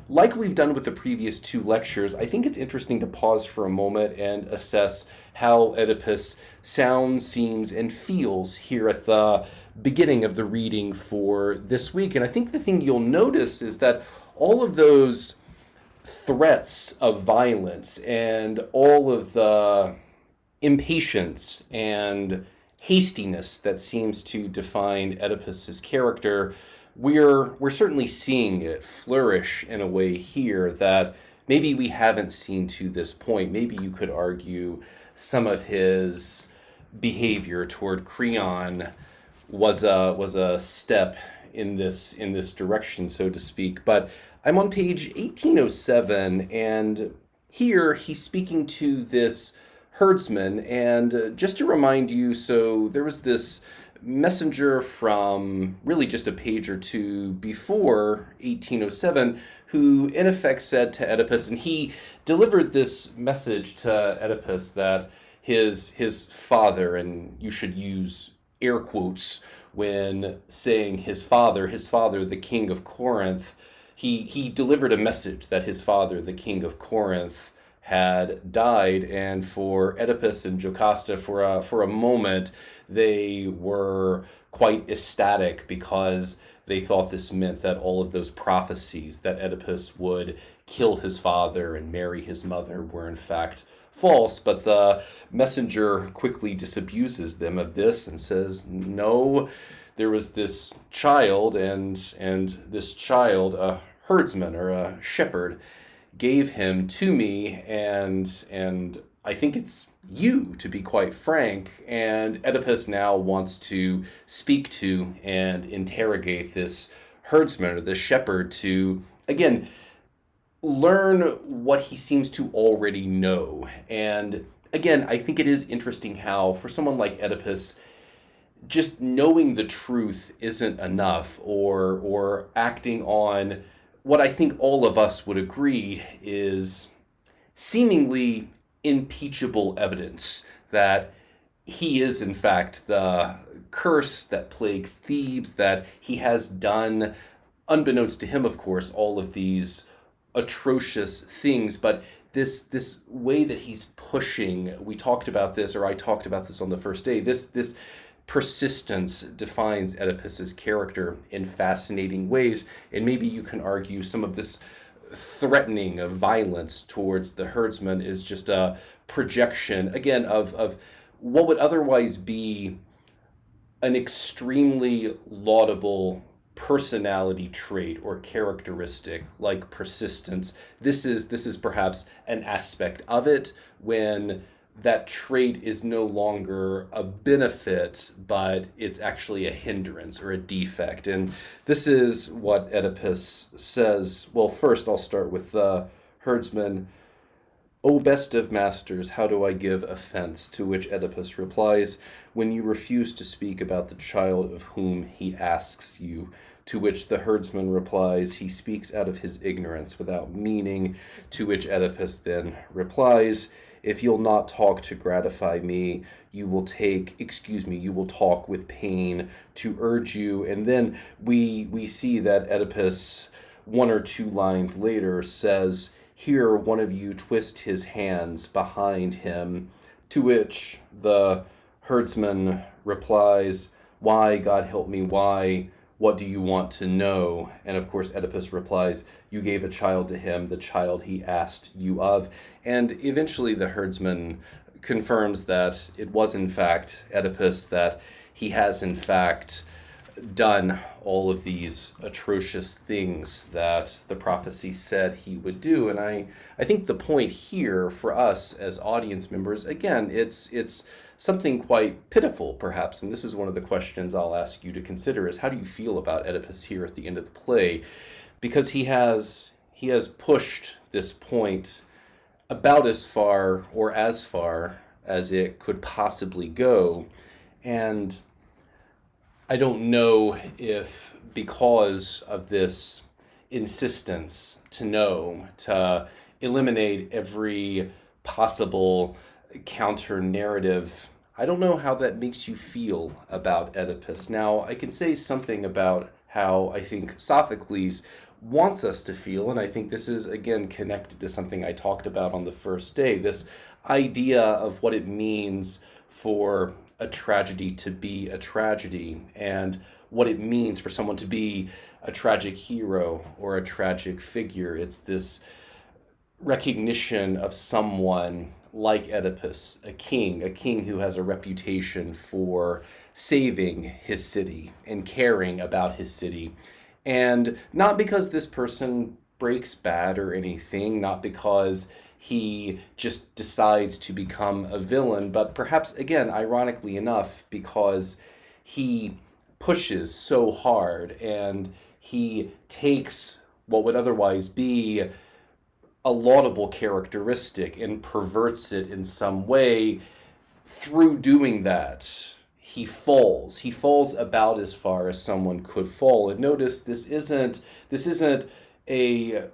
like we've done with the previous two lectures, I think it's interesting to pause for a moment and assess how Oedipus sounds, seems, and feels here at the beginning of the reading for this week. And I think the thing you'll notice is that all of those threats of violence and all of the impatience and hastiness that seems to define Oedipus's character, we're certainly seeing it flourish in a way here that maybe we haven't seen to this point. Maybe you could argue some of his behavior toward Creon was a step in this direction, so to speak. But I'm on page 1807, and here he's speaking to this herdsman. And just to remind you, so there was this messenger from really just a page or two before 1807 who in effect said to Oedipus, and he delivered this message to Oedipus that his father, and you should use air quotes when saying his father, the king of Corinth, he delivered a message that his father, the king of Corinth, had died. And for Oedipus and Jocasta, for a moment, they were quite ecstatic, because they thought this meant that all of those prophecies that Oedipus would kill his father and marry his mother were in fact false. But the messenger quickly disabuses them of this and says, no, there was this child, and this child, a herdsman or a shepherd, gave him to me, and I think it's you, to be quite frank. And Oedipus now wants to speak to and interrogate this herdsman or this shepherd to, again, learn what he seems to already know. And again, I think it is interesting how, for someone like Oedipus, just knowing the truth isn't enough, or acting on what I think all of us would agree is seemingly impeachable evidence that he is in fact the curse that plagues Thebes, that he has done, unbeknownst to him of course, all of these atrocious things. But this way that he's pushing, we talked about this, or I talked about this on the first day, this persistence defines Oedipus's character in fascinating ways. And maybe you can argue some of this threatening of violence towards the herdsman is just a projection, again, of what would otherwise be an extremely laudable personality trait or characteristic like persistence. This is perhaps an aspect of it, when that trait is no longer a benefit, but it's actually a hindrance or a defect. And this is what Oedipus says. Well, first I'll start with the herdsman. O best of masters, how do I give offense? To which Oedipus replies, when you refuse to speak about the child of whom he asks you. To which the herdsman replies, he speaks out of his ignorance without meaning. To which Oedipus then replies, if you'll not talk to gratify me, you will talk with pain to urge you. And then we see that Oedipus, one or two lines later, says, here one of you twist his hands behind him. To which the herdsman replies, why, God help me, why? What do you want to know? And of course, Oedipus replies, you gave a child to him, the child he asked you of. And eventually the herdsman confirms that it was in fact Oedipus, that he has in fact done all of these atrocious things that the prophecy said he would do. And I think the point here for us as audience members, again, it's something quite pitiful perhaps, and this is one of the questions I'll ask you to consider, is how do you feel about Oedipus here at the end of the play? Because he has pushed this point about as far as it could possibly go. And I don't know if because of this insistence to eliminate every possible counter narrative, I don't know how that makes you feel about Oedipus. Now, I can say something about how I think Sophocles wants us to feel, and I think this is, again, connected to something I talked about on the first day, this idea of what it means for a tragedy to be a tragedy, and what it means for someone to be a tragic hero or a tragic figure. It's this recognition of someone like Oedipus, a king who has a reputation for saving his city and caring about his city. And not because this person breaks bad or anything, not because he just decides to become a villain, but perhaps, again, ironically enough, because he pushes so hard and he takes what would otherwise be a laudable characteristic and perverts it in some way. Through doing that, he falls. He falls about as far as someone could fall. And notice this isn't a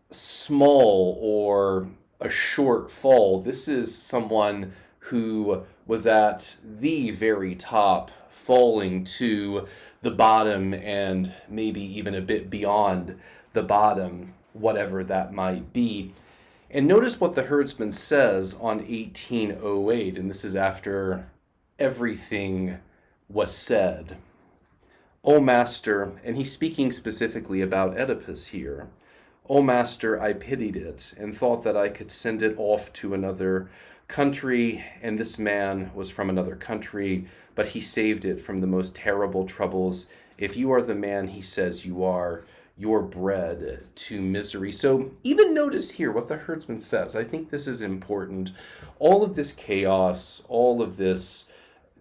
small or a short fall. This is someone who was at the very top, falling to the bottom and maybe even a bit beyond the bottom, whatever that might be. And notice what the herdsman says on 1808, and this is after everything was said. O master, and he's speaking specifically about Oedipus here, O master, I pitied it, and thought that I could send it off to another country, and this man was from another country, but he saved it from the most terrible troubles. If you are the man he says you are, you're bred to misery. So even notice here what the herdsman says. I think this is important. All of this chaos, all of this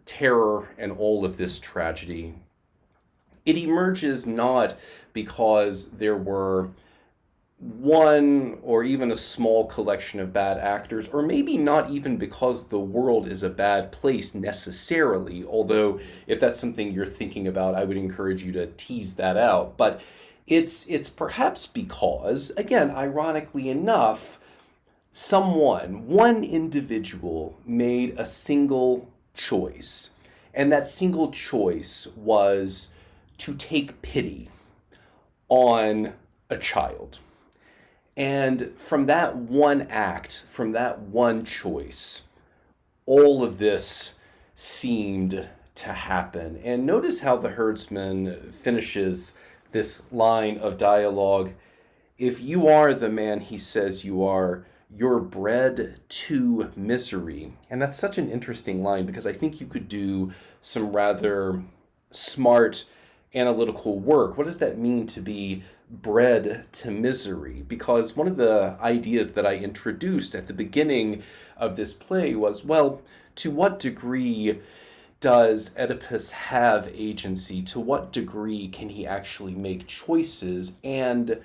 terror, and all of this tragedy, it emerges not because there were one or even a small collection of bad actors, or maybe not even because the world is a bad place necessarily, although if that's something you're thinking about, I would encourage you to tease that out. But it's perhaps because, again, ironically enough, one individual made a single choice, and that single choice was to take pity on a child. And from that one act, from that one choice, all of this seemed to happen. And notice how the herdsman finishes this line of dialogue. If you are the man he says you are, you're bred to misery. And that's such an interesting line, because I think you could do some rather smart analytical work. What does that mean to be bred to misery, because one of the ideas that I introduced at the beginning of this play was, well, to what degree does Oedipus have agency? To what degree can he actually make choices? And,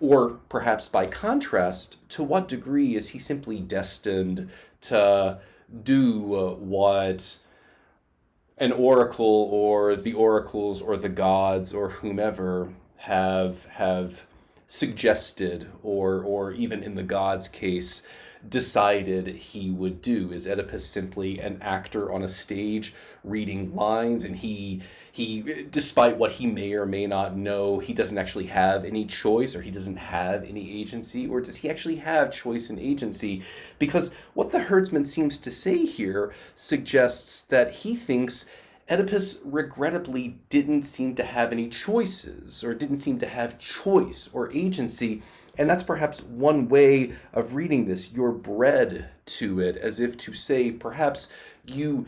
or perhaps by contrast, to what degree is he simply destined to do what an oracle or the oracles or the gods or whomever have suggested, or even in the gods' case, decided he would do? Is Oedipus simply an actor on a stage reading lines, and he despite what he may or may not know, he doesn't actually have any choice, or he doesn't have any agency? Or does he actually have choice and agency? Because what the herdsman seems to say here suggests that he thinks Oedipus regrettably didn't seem to have any choices, or didn't seem to have choice or agency. And that's perhaps one way of reading this. You're bred to it, as if to say, perhaps you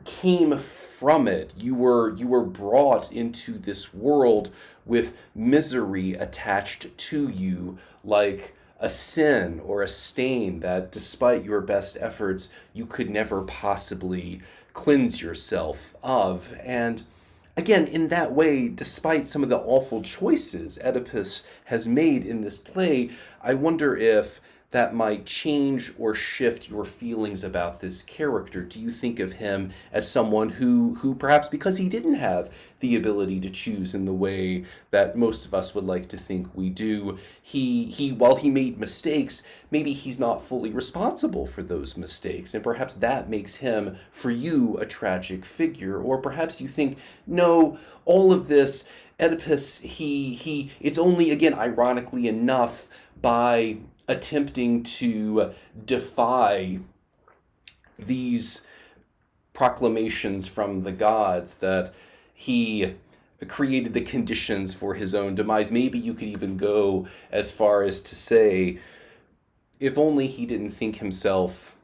came from it. You were brought into this world with misery attached to you, like a sin or a stain that, despite your best efforts, you could never possibly cleanse yourself of. And again, in that way, despite some of the awful choices Oedipus has made in this play, I wonder if that might change or shift your feelings about this character. Do you think of him as someone who perhaps, because he didn't have the ability to choose in the way that most of us would like to think we do, he while he made mistakes, maybe he's not fully responsible for those mistakes, and perhaps that makes him, for you, a tragic figure? Or perhaps you think, no, all of this, Oedipus, he it's only, again, ironically enough, by attempting to defy these proclamations from the gods that he created the conditions for his own demise. Maybe you could even go as far as to say, if only he didn't think himself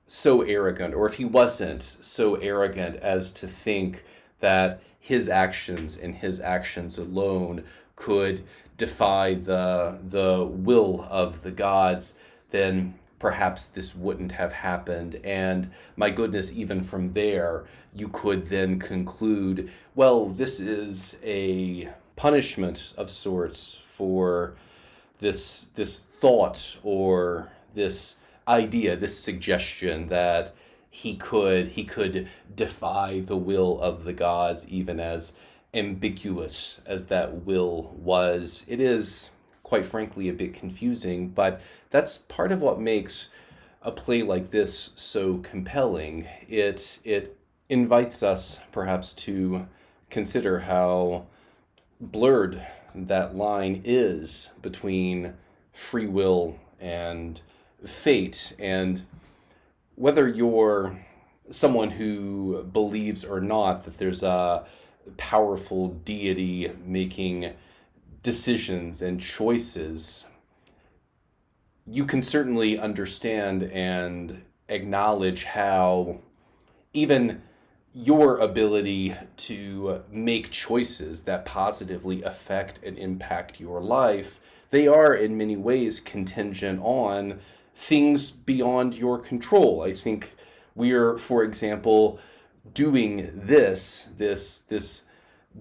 so arrogant, or if he wasn't so arrogant as to think that his actions and his actions alone could defy the will of the gods, then perhaps this wouldn't have happened. And my goodness, even from there, you could then conclude, well, this is a punishment of sorts for this thought, or this idea, this suggestion that he could defy the will of the gods, even as ambiguous as that will was. It is, quite frankly, a bit confusing, but that's part of what makes a play like this so compelling. It invites us perhaps to consider how blurred that line is between free will and fate, and whether you're someone who believes or not that there's a powerful deity making decisions and choices, you can certainly understand and acknowledge how even your ability to make choices that positively affect and impact your life, they are in many ways contingent on things beyond your control. I think we're, for example, doing this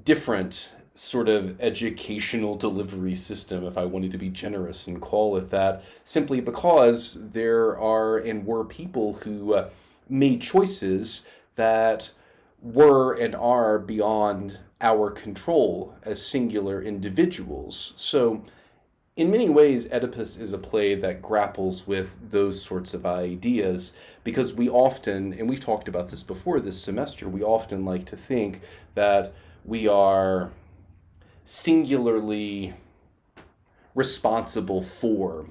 different sort of educational delivery system, if I wanted to be generous and call it that, simply because there are and were people who made choices that were and are beyond our control as singular individuals. So in many ways, Oedipus is a play that grapples with those sorts of ideas, because we often, and we've talked about this before this semester, we often like to think that we are singularly responsible for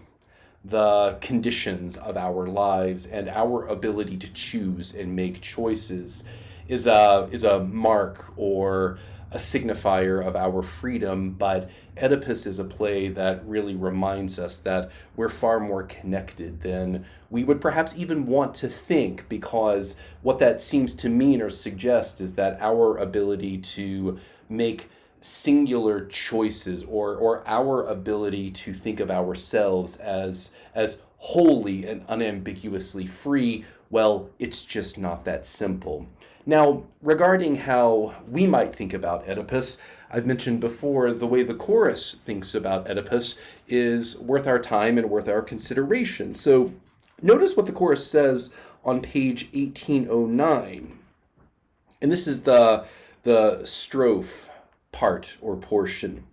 the conditions of our lives, and our ability to choose and make choices is a mark or a signifier of our freedom. But Oedipus is a play that really reminds us that we're far more connected than we would perhaps even want to think, because what that seems to mean or suggest is that our ability to make singular choices, or our ability to think of ourselves as wholly and unambiguously free, well, it's just not that simple. Now, regarding how we might think about Oedipus, I've mentioned before the way the chorus thinks about Oedipus is worth our time and worth our consideration. So notice what the chorus says on page 1809. And this is the strophe part or portion.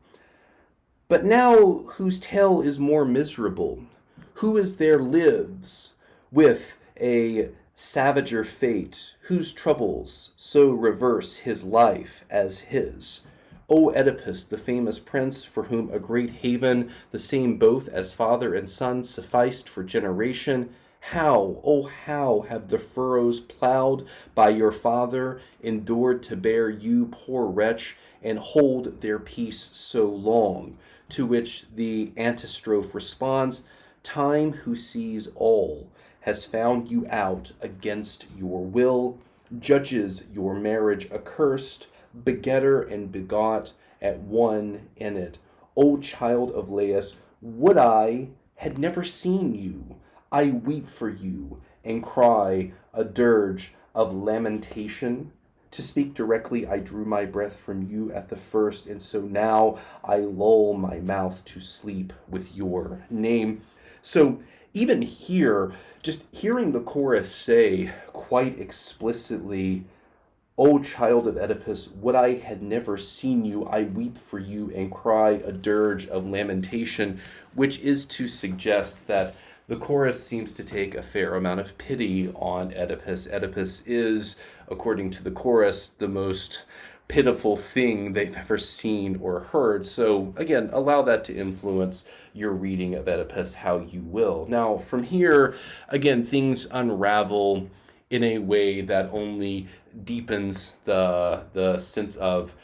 But now whose tale is more miserable? Who is there lives with a savager fate, whose troubles so reverse his life as his? O Oedipus, the famous prince, for whom a great haven, the same both as father and son, sufficed for generation, how, oh how, have the furrows plowed by your father endured to bear you, poor wretch, and hold their peace so long? To which the antistrophe responds, Time, who sees all, has found you out against your will, judges your marriage accursed, begetter and begot at one in it. O child of Laius, would I had never seen you! I weep for you, and cry a dirge of lamentation. To speak directly, I drew my breath from you at the first, and so now I lull my mouth to sleep with your name. So even here, just hearing the chorus say quite explicitly, O child of Oedipus, would I had never seen you, I weep for you and cry a dirge of lamentation, which is to suggest that the chorus seems to take a fair amount of pity on Oedipus. Oedipus is, according to the chorus, the most pitiful thing they've ever seen or heard. So again, allow that to influence your reading of Oedipus how you will. Now, from here, again, things unravel in a way that only deepens the sense of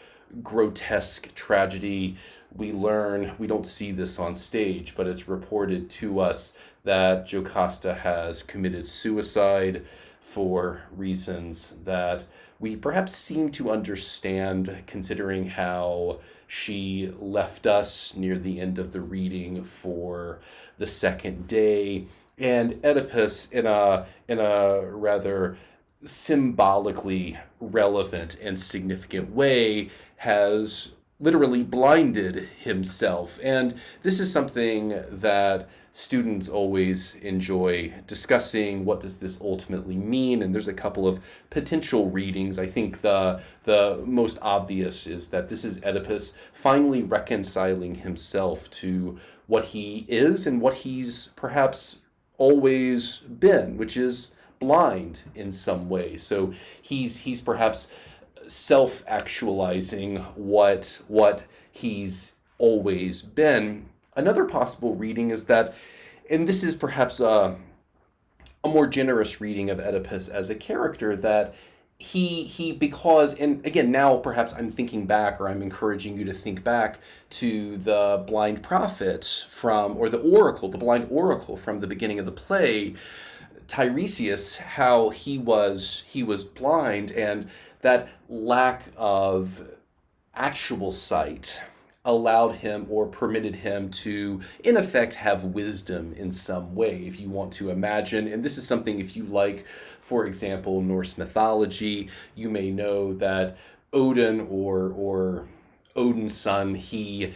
grotesque tragedy. We learn, we don't see this on stage, but it's reported to us that Jocasta has committed suicide for reasons that we perhaps seem to understand, considering how she left us near the end of the reading for the second day. And Oedipus, in a rather symbolically relevant and significant way, has literally blinded himself. And this is something that students always enjoy discussing. What does this ultimately mean? And there's a couple of potential readings. I think the most obvious is that this is Oedipus finally reconciling himself to what he is and what he's perhaps always been, which is blind in some way. So he's perhaps self-actualizing what he's always been. Another possible reading is that, and this is perhaps a more generous reading of Oedipus as a character, that he because, and again, now perhaps I'm thinking back, or I'm encouraging you to think back to the blind prophet from, or the oracle, the blind oracle from the beginning of the play, Tiresias, how he was blind, and that lack of actual sight allowed him or permitted him to, in effect, have wisdom in some way, if you want to imagine. And this is something, if you like, for example, Norse mythology, you may know that Odin, or Odin's son, he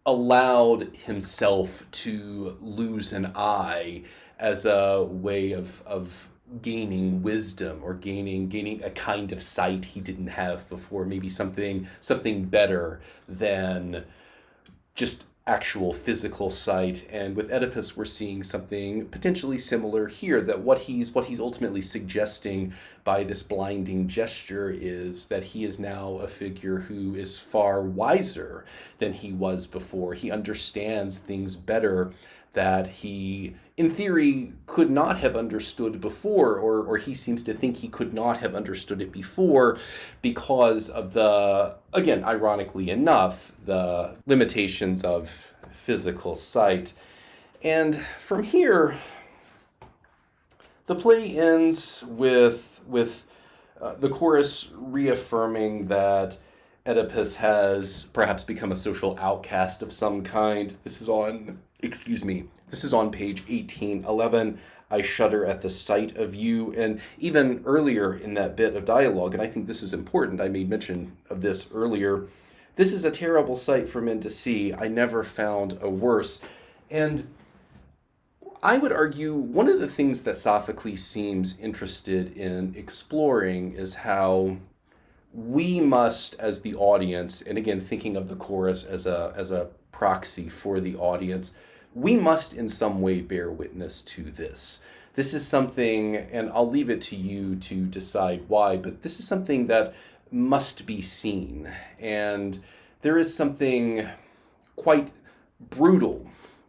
allowed himself to lose an eye as a way of gaining wisdom, or gaining a kind of sight he didn't have before, maybe something better than just actual physical sight. And with Oedipus, we're seeing something potentially similar here, that what he's ultimately suggesting by this blinding gesture is that he is now a figure who is far wiser than he was before. He understands things better that he, in theory, could not have understood before, or he seems to think he could not have understood it before, because of the, again, ironically enough, the limitations of physical sight. And from here, the play ends with the chorus reaffirming that Oedipus has perhaps become a social outcast of some kind. This is on page 1811. I shudder at the sight of you. And even earlier in that bit of dialogue, and I think this is important, I made mention of this earlier. This is a terrible sight for men to see. I never found a worse. And I would argue one of the things that Sophocles seems interested in exploring is how we must, as the audience, and again thinking of the chorus as a proxy for the audience, we must in some way bear witness to this. This is something, and I'll leave it to you to decide why, but this is something that must be seen. And there is something quite brutal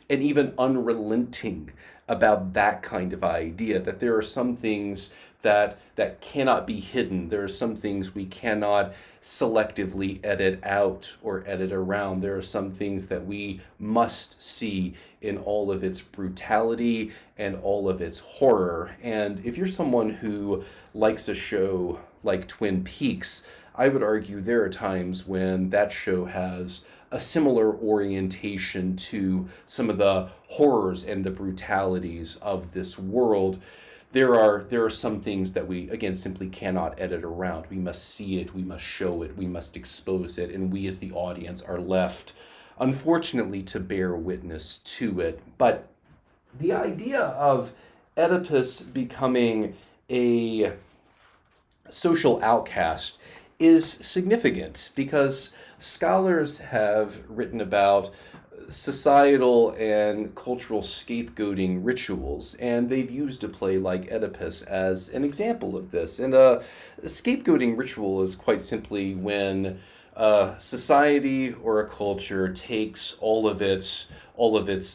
and even unrelenting about that kind of idea, that there are some things that cannot be hidden. There are some things we cannot selectively edit out or edit around. There are some things that we must see in all of its brutality and all of its horror. And if you're someone who likes a show like Twin Peaks, I would argue there are times when that show has a similar orientation to some of the horrors and the brutalities of this world. There are some things that we, again, simply cannot edit around. We must see it, we must show it, we must expose it, and we as the audience are left, unfortunately, to bear witness to it. But the idea of Oedipus becoming a social outcast is significant because scholars have written about societal and cultural scapegoating rituals, and they've used a play like Oedipus as an example of this. And a scapegoating ritual is quite simply when a society or a culture takes all of its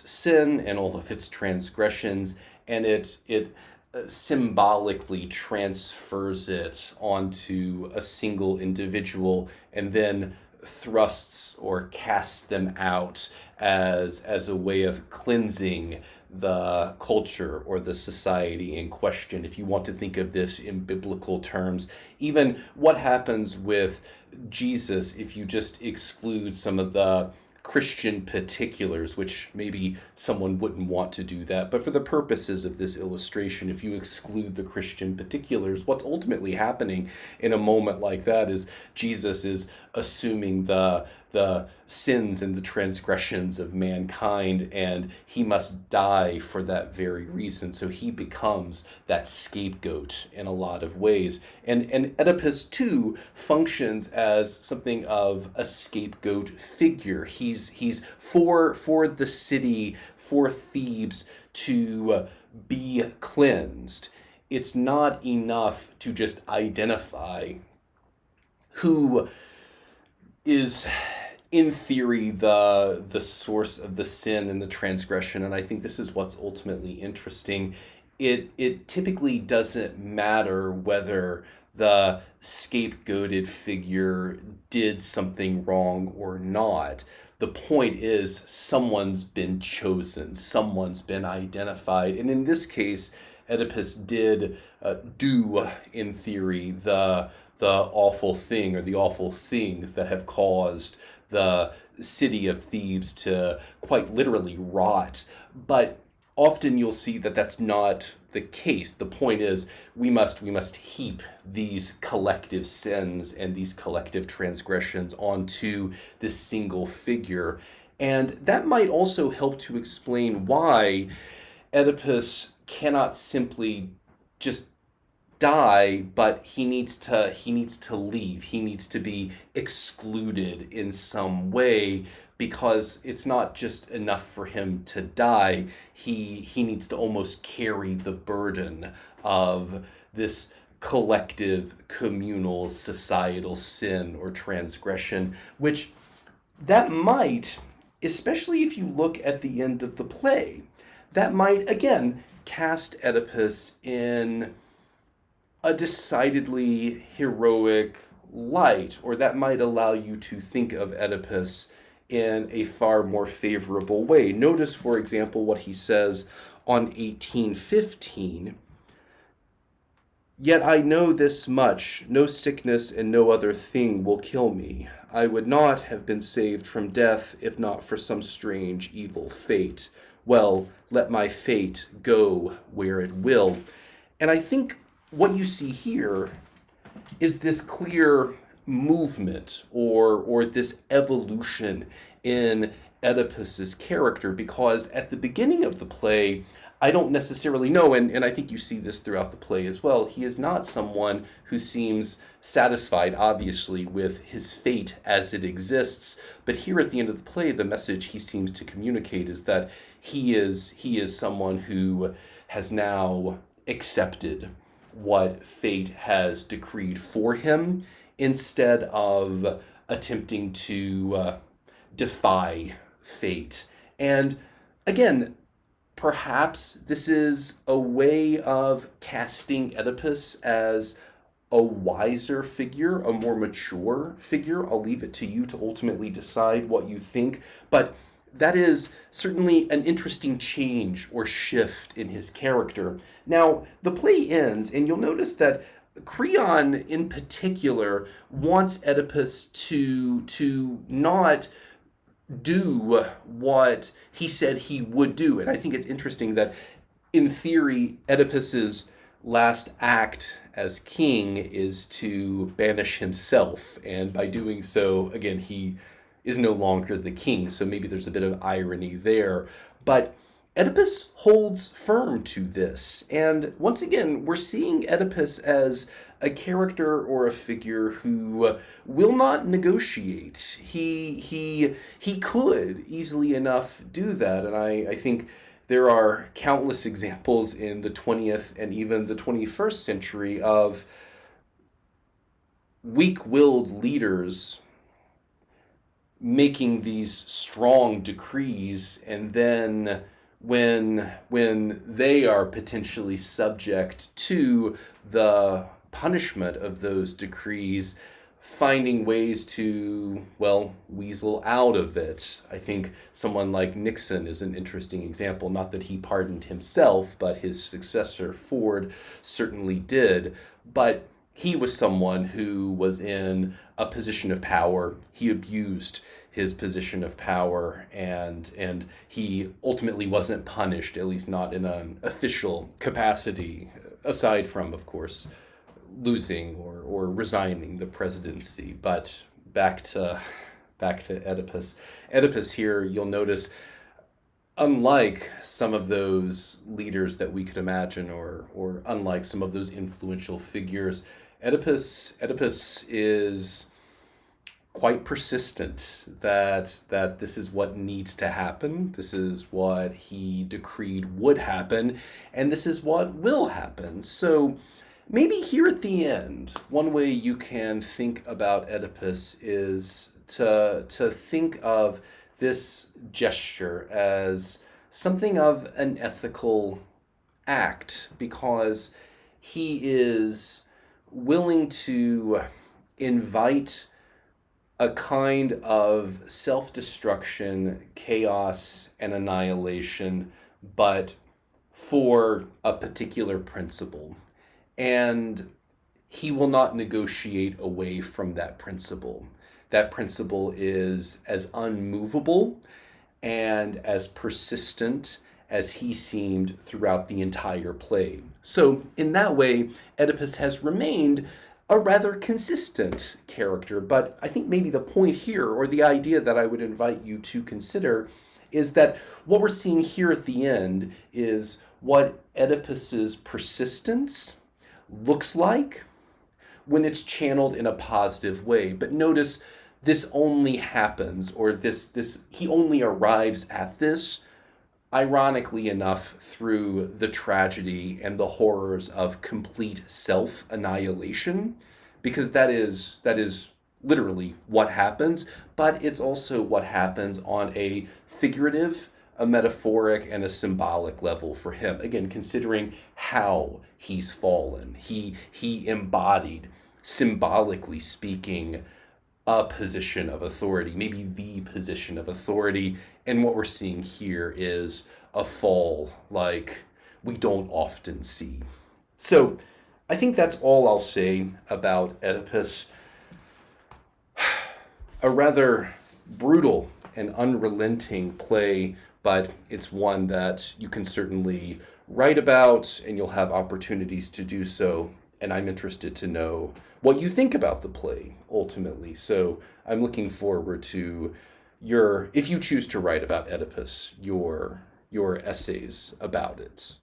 sin and all of its transgressions, and it symbolically transfers it onto a single individual and then thrusts or casts them out as a way of cleansing the culture or the society in question. If you want to think of this in biblical terms, even what happens with Jesus if you just exclude some of the Christian particulars, which maybe someone wouldn't want to do that. But for the purposes of this illustration, if you exclude the Christian particulars, what's ultimately happening in a moment like that is Jesus is assuming the sins and the transgressions of mankind, and he must die for that very reason. So he becomes that scapegoat in a lot of ways. And Oedipus too functions as something of a scapegoat figure. He's for the city, for Thebes to be cleansed. It's not enough to just identify who is in theory the source of the sin and the transgression. And I think this is what's ultimately interesting. It typically doesn't matter whether the scapegoated figure did something wrong or not. The point is someone's been chosen, someone's been identified. And in this case, Oedipus did do, in theory, the awful thing or the awful things that have caused the city of Thebes to quite literally rot. But often you'll see that that's not the case. The point is we must heap these collective sins and these collective transgressions onto this single figure. And that might also help to explain why Oedipus cannot simply just die, but he needs to leave. He needs to be excluded in some way, because it's not just enough for him to die. He needs to almost carry the burden of this collective, communal, societal sin or transgression, which that might, especially if you look at the end of the play, that might again cast Oedipus in a decidedly heroic light, or that might allow you to think of Oedipus in a far more favorable way. Notice, for example, what he says on 1815. Yet I know this much, no sickness and no other thing will kill me. I would not have been saved from death if not for some strange evil fate. Well, let my fate go where it will. And I think what you see here is this clear movement or this evolution in Oedipus's character, because at the beginning of the play, I don't necessarily know, and I think you see this throughout the play as well, he is not someone who seems satisfied, obviously, with his fate as it exists. But here at the end of the play, the message he seems to communicate is that he is someone who has now accepted what fate has decreed for him instead of attempting to defy fate. And again, perhaps this is a way of casting Oedipus as a wiser figure, a more mature figure. I'll leave it to you to ultimately decide what you think. But that is certainly an interesting change or shift in his character. Now, the play ends, and you'll notice that Creon in particular wants Oedipus to not do what he said he would do. And I think it's interesting that in theory, Oedipus's last act as king is to banish himself. And by doing so, again, he is no longer the king. So maybe there's a bit of irony there. But Oedipus holds firm to this. And once again, we're seeing Oedipus as a character or a figure who will not negotiate. He could easily enough do that. And I think there are countless examples in the 20th and even the 21st century of weak-willed leaders making these strong decrees, and then when they are potentially subject to the punishment of those decrees, finding ways to, well, weasel out of it. I think someone like Nixon is an interesting example. Not that he pardoned himself, but his successor, Ford, certainly did. But he was someone who was in a position of power. He abused his position of power, and he ultimately wasn't punished, at least not in an official capacity, aside from, of course, losing or resigning the presidency. But back to Oedipus. Oedipus here, you'll notice, unlike some of those leaders that we could imagine, or unlike some of those influential figures, Oedipus is quite persistent that this is what needs to happen, this is what he decreed would happen, and this is what will happen. So maybe here at the end, one way you can think about Oedipus is to think of this gesture as something of an ethical act, because he is willing to invite a kind of self-destruction, chaos, and annihilation, but for a particular principle. And he will not negotiate away from that principle. That principle is as unmovable and as persistent as he seemed throughout the entire play. So in that way, Oedipus has remained a rather consistent character. But I think maybe the point here, or the idea that I would invite you to consider, is that what we're seeing here at the end is what Oedipus's persistence looks like when it's channeled in a positive way. But notice this only happens, or this he only arrives at this, ironically enough, through the tragedy and the horrors of complete self-annihilation, because that is literally what happens, but it's also what happens on a figurative, a metaphoric, and a symbolic level for him. Again, considering how he's fallen, he embodied, symbolically speaking, a position of authority, maybe the position of authority. And what we're seeing here is a fall like we don't often see. So I think that's all I'll say about Oedipus. A rather brutal and unrelenting play, but it's one that you can certainly write about and you'll have opportunities to do so. And I'm interested to know what you think about the play ultimately. So I'm looking forward to if you choose to write about Oedipus, your essays about it.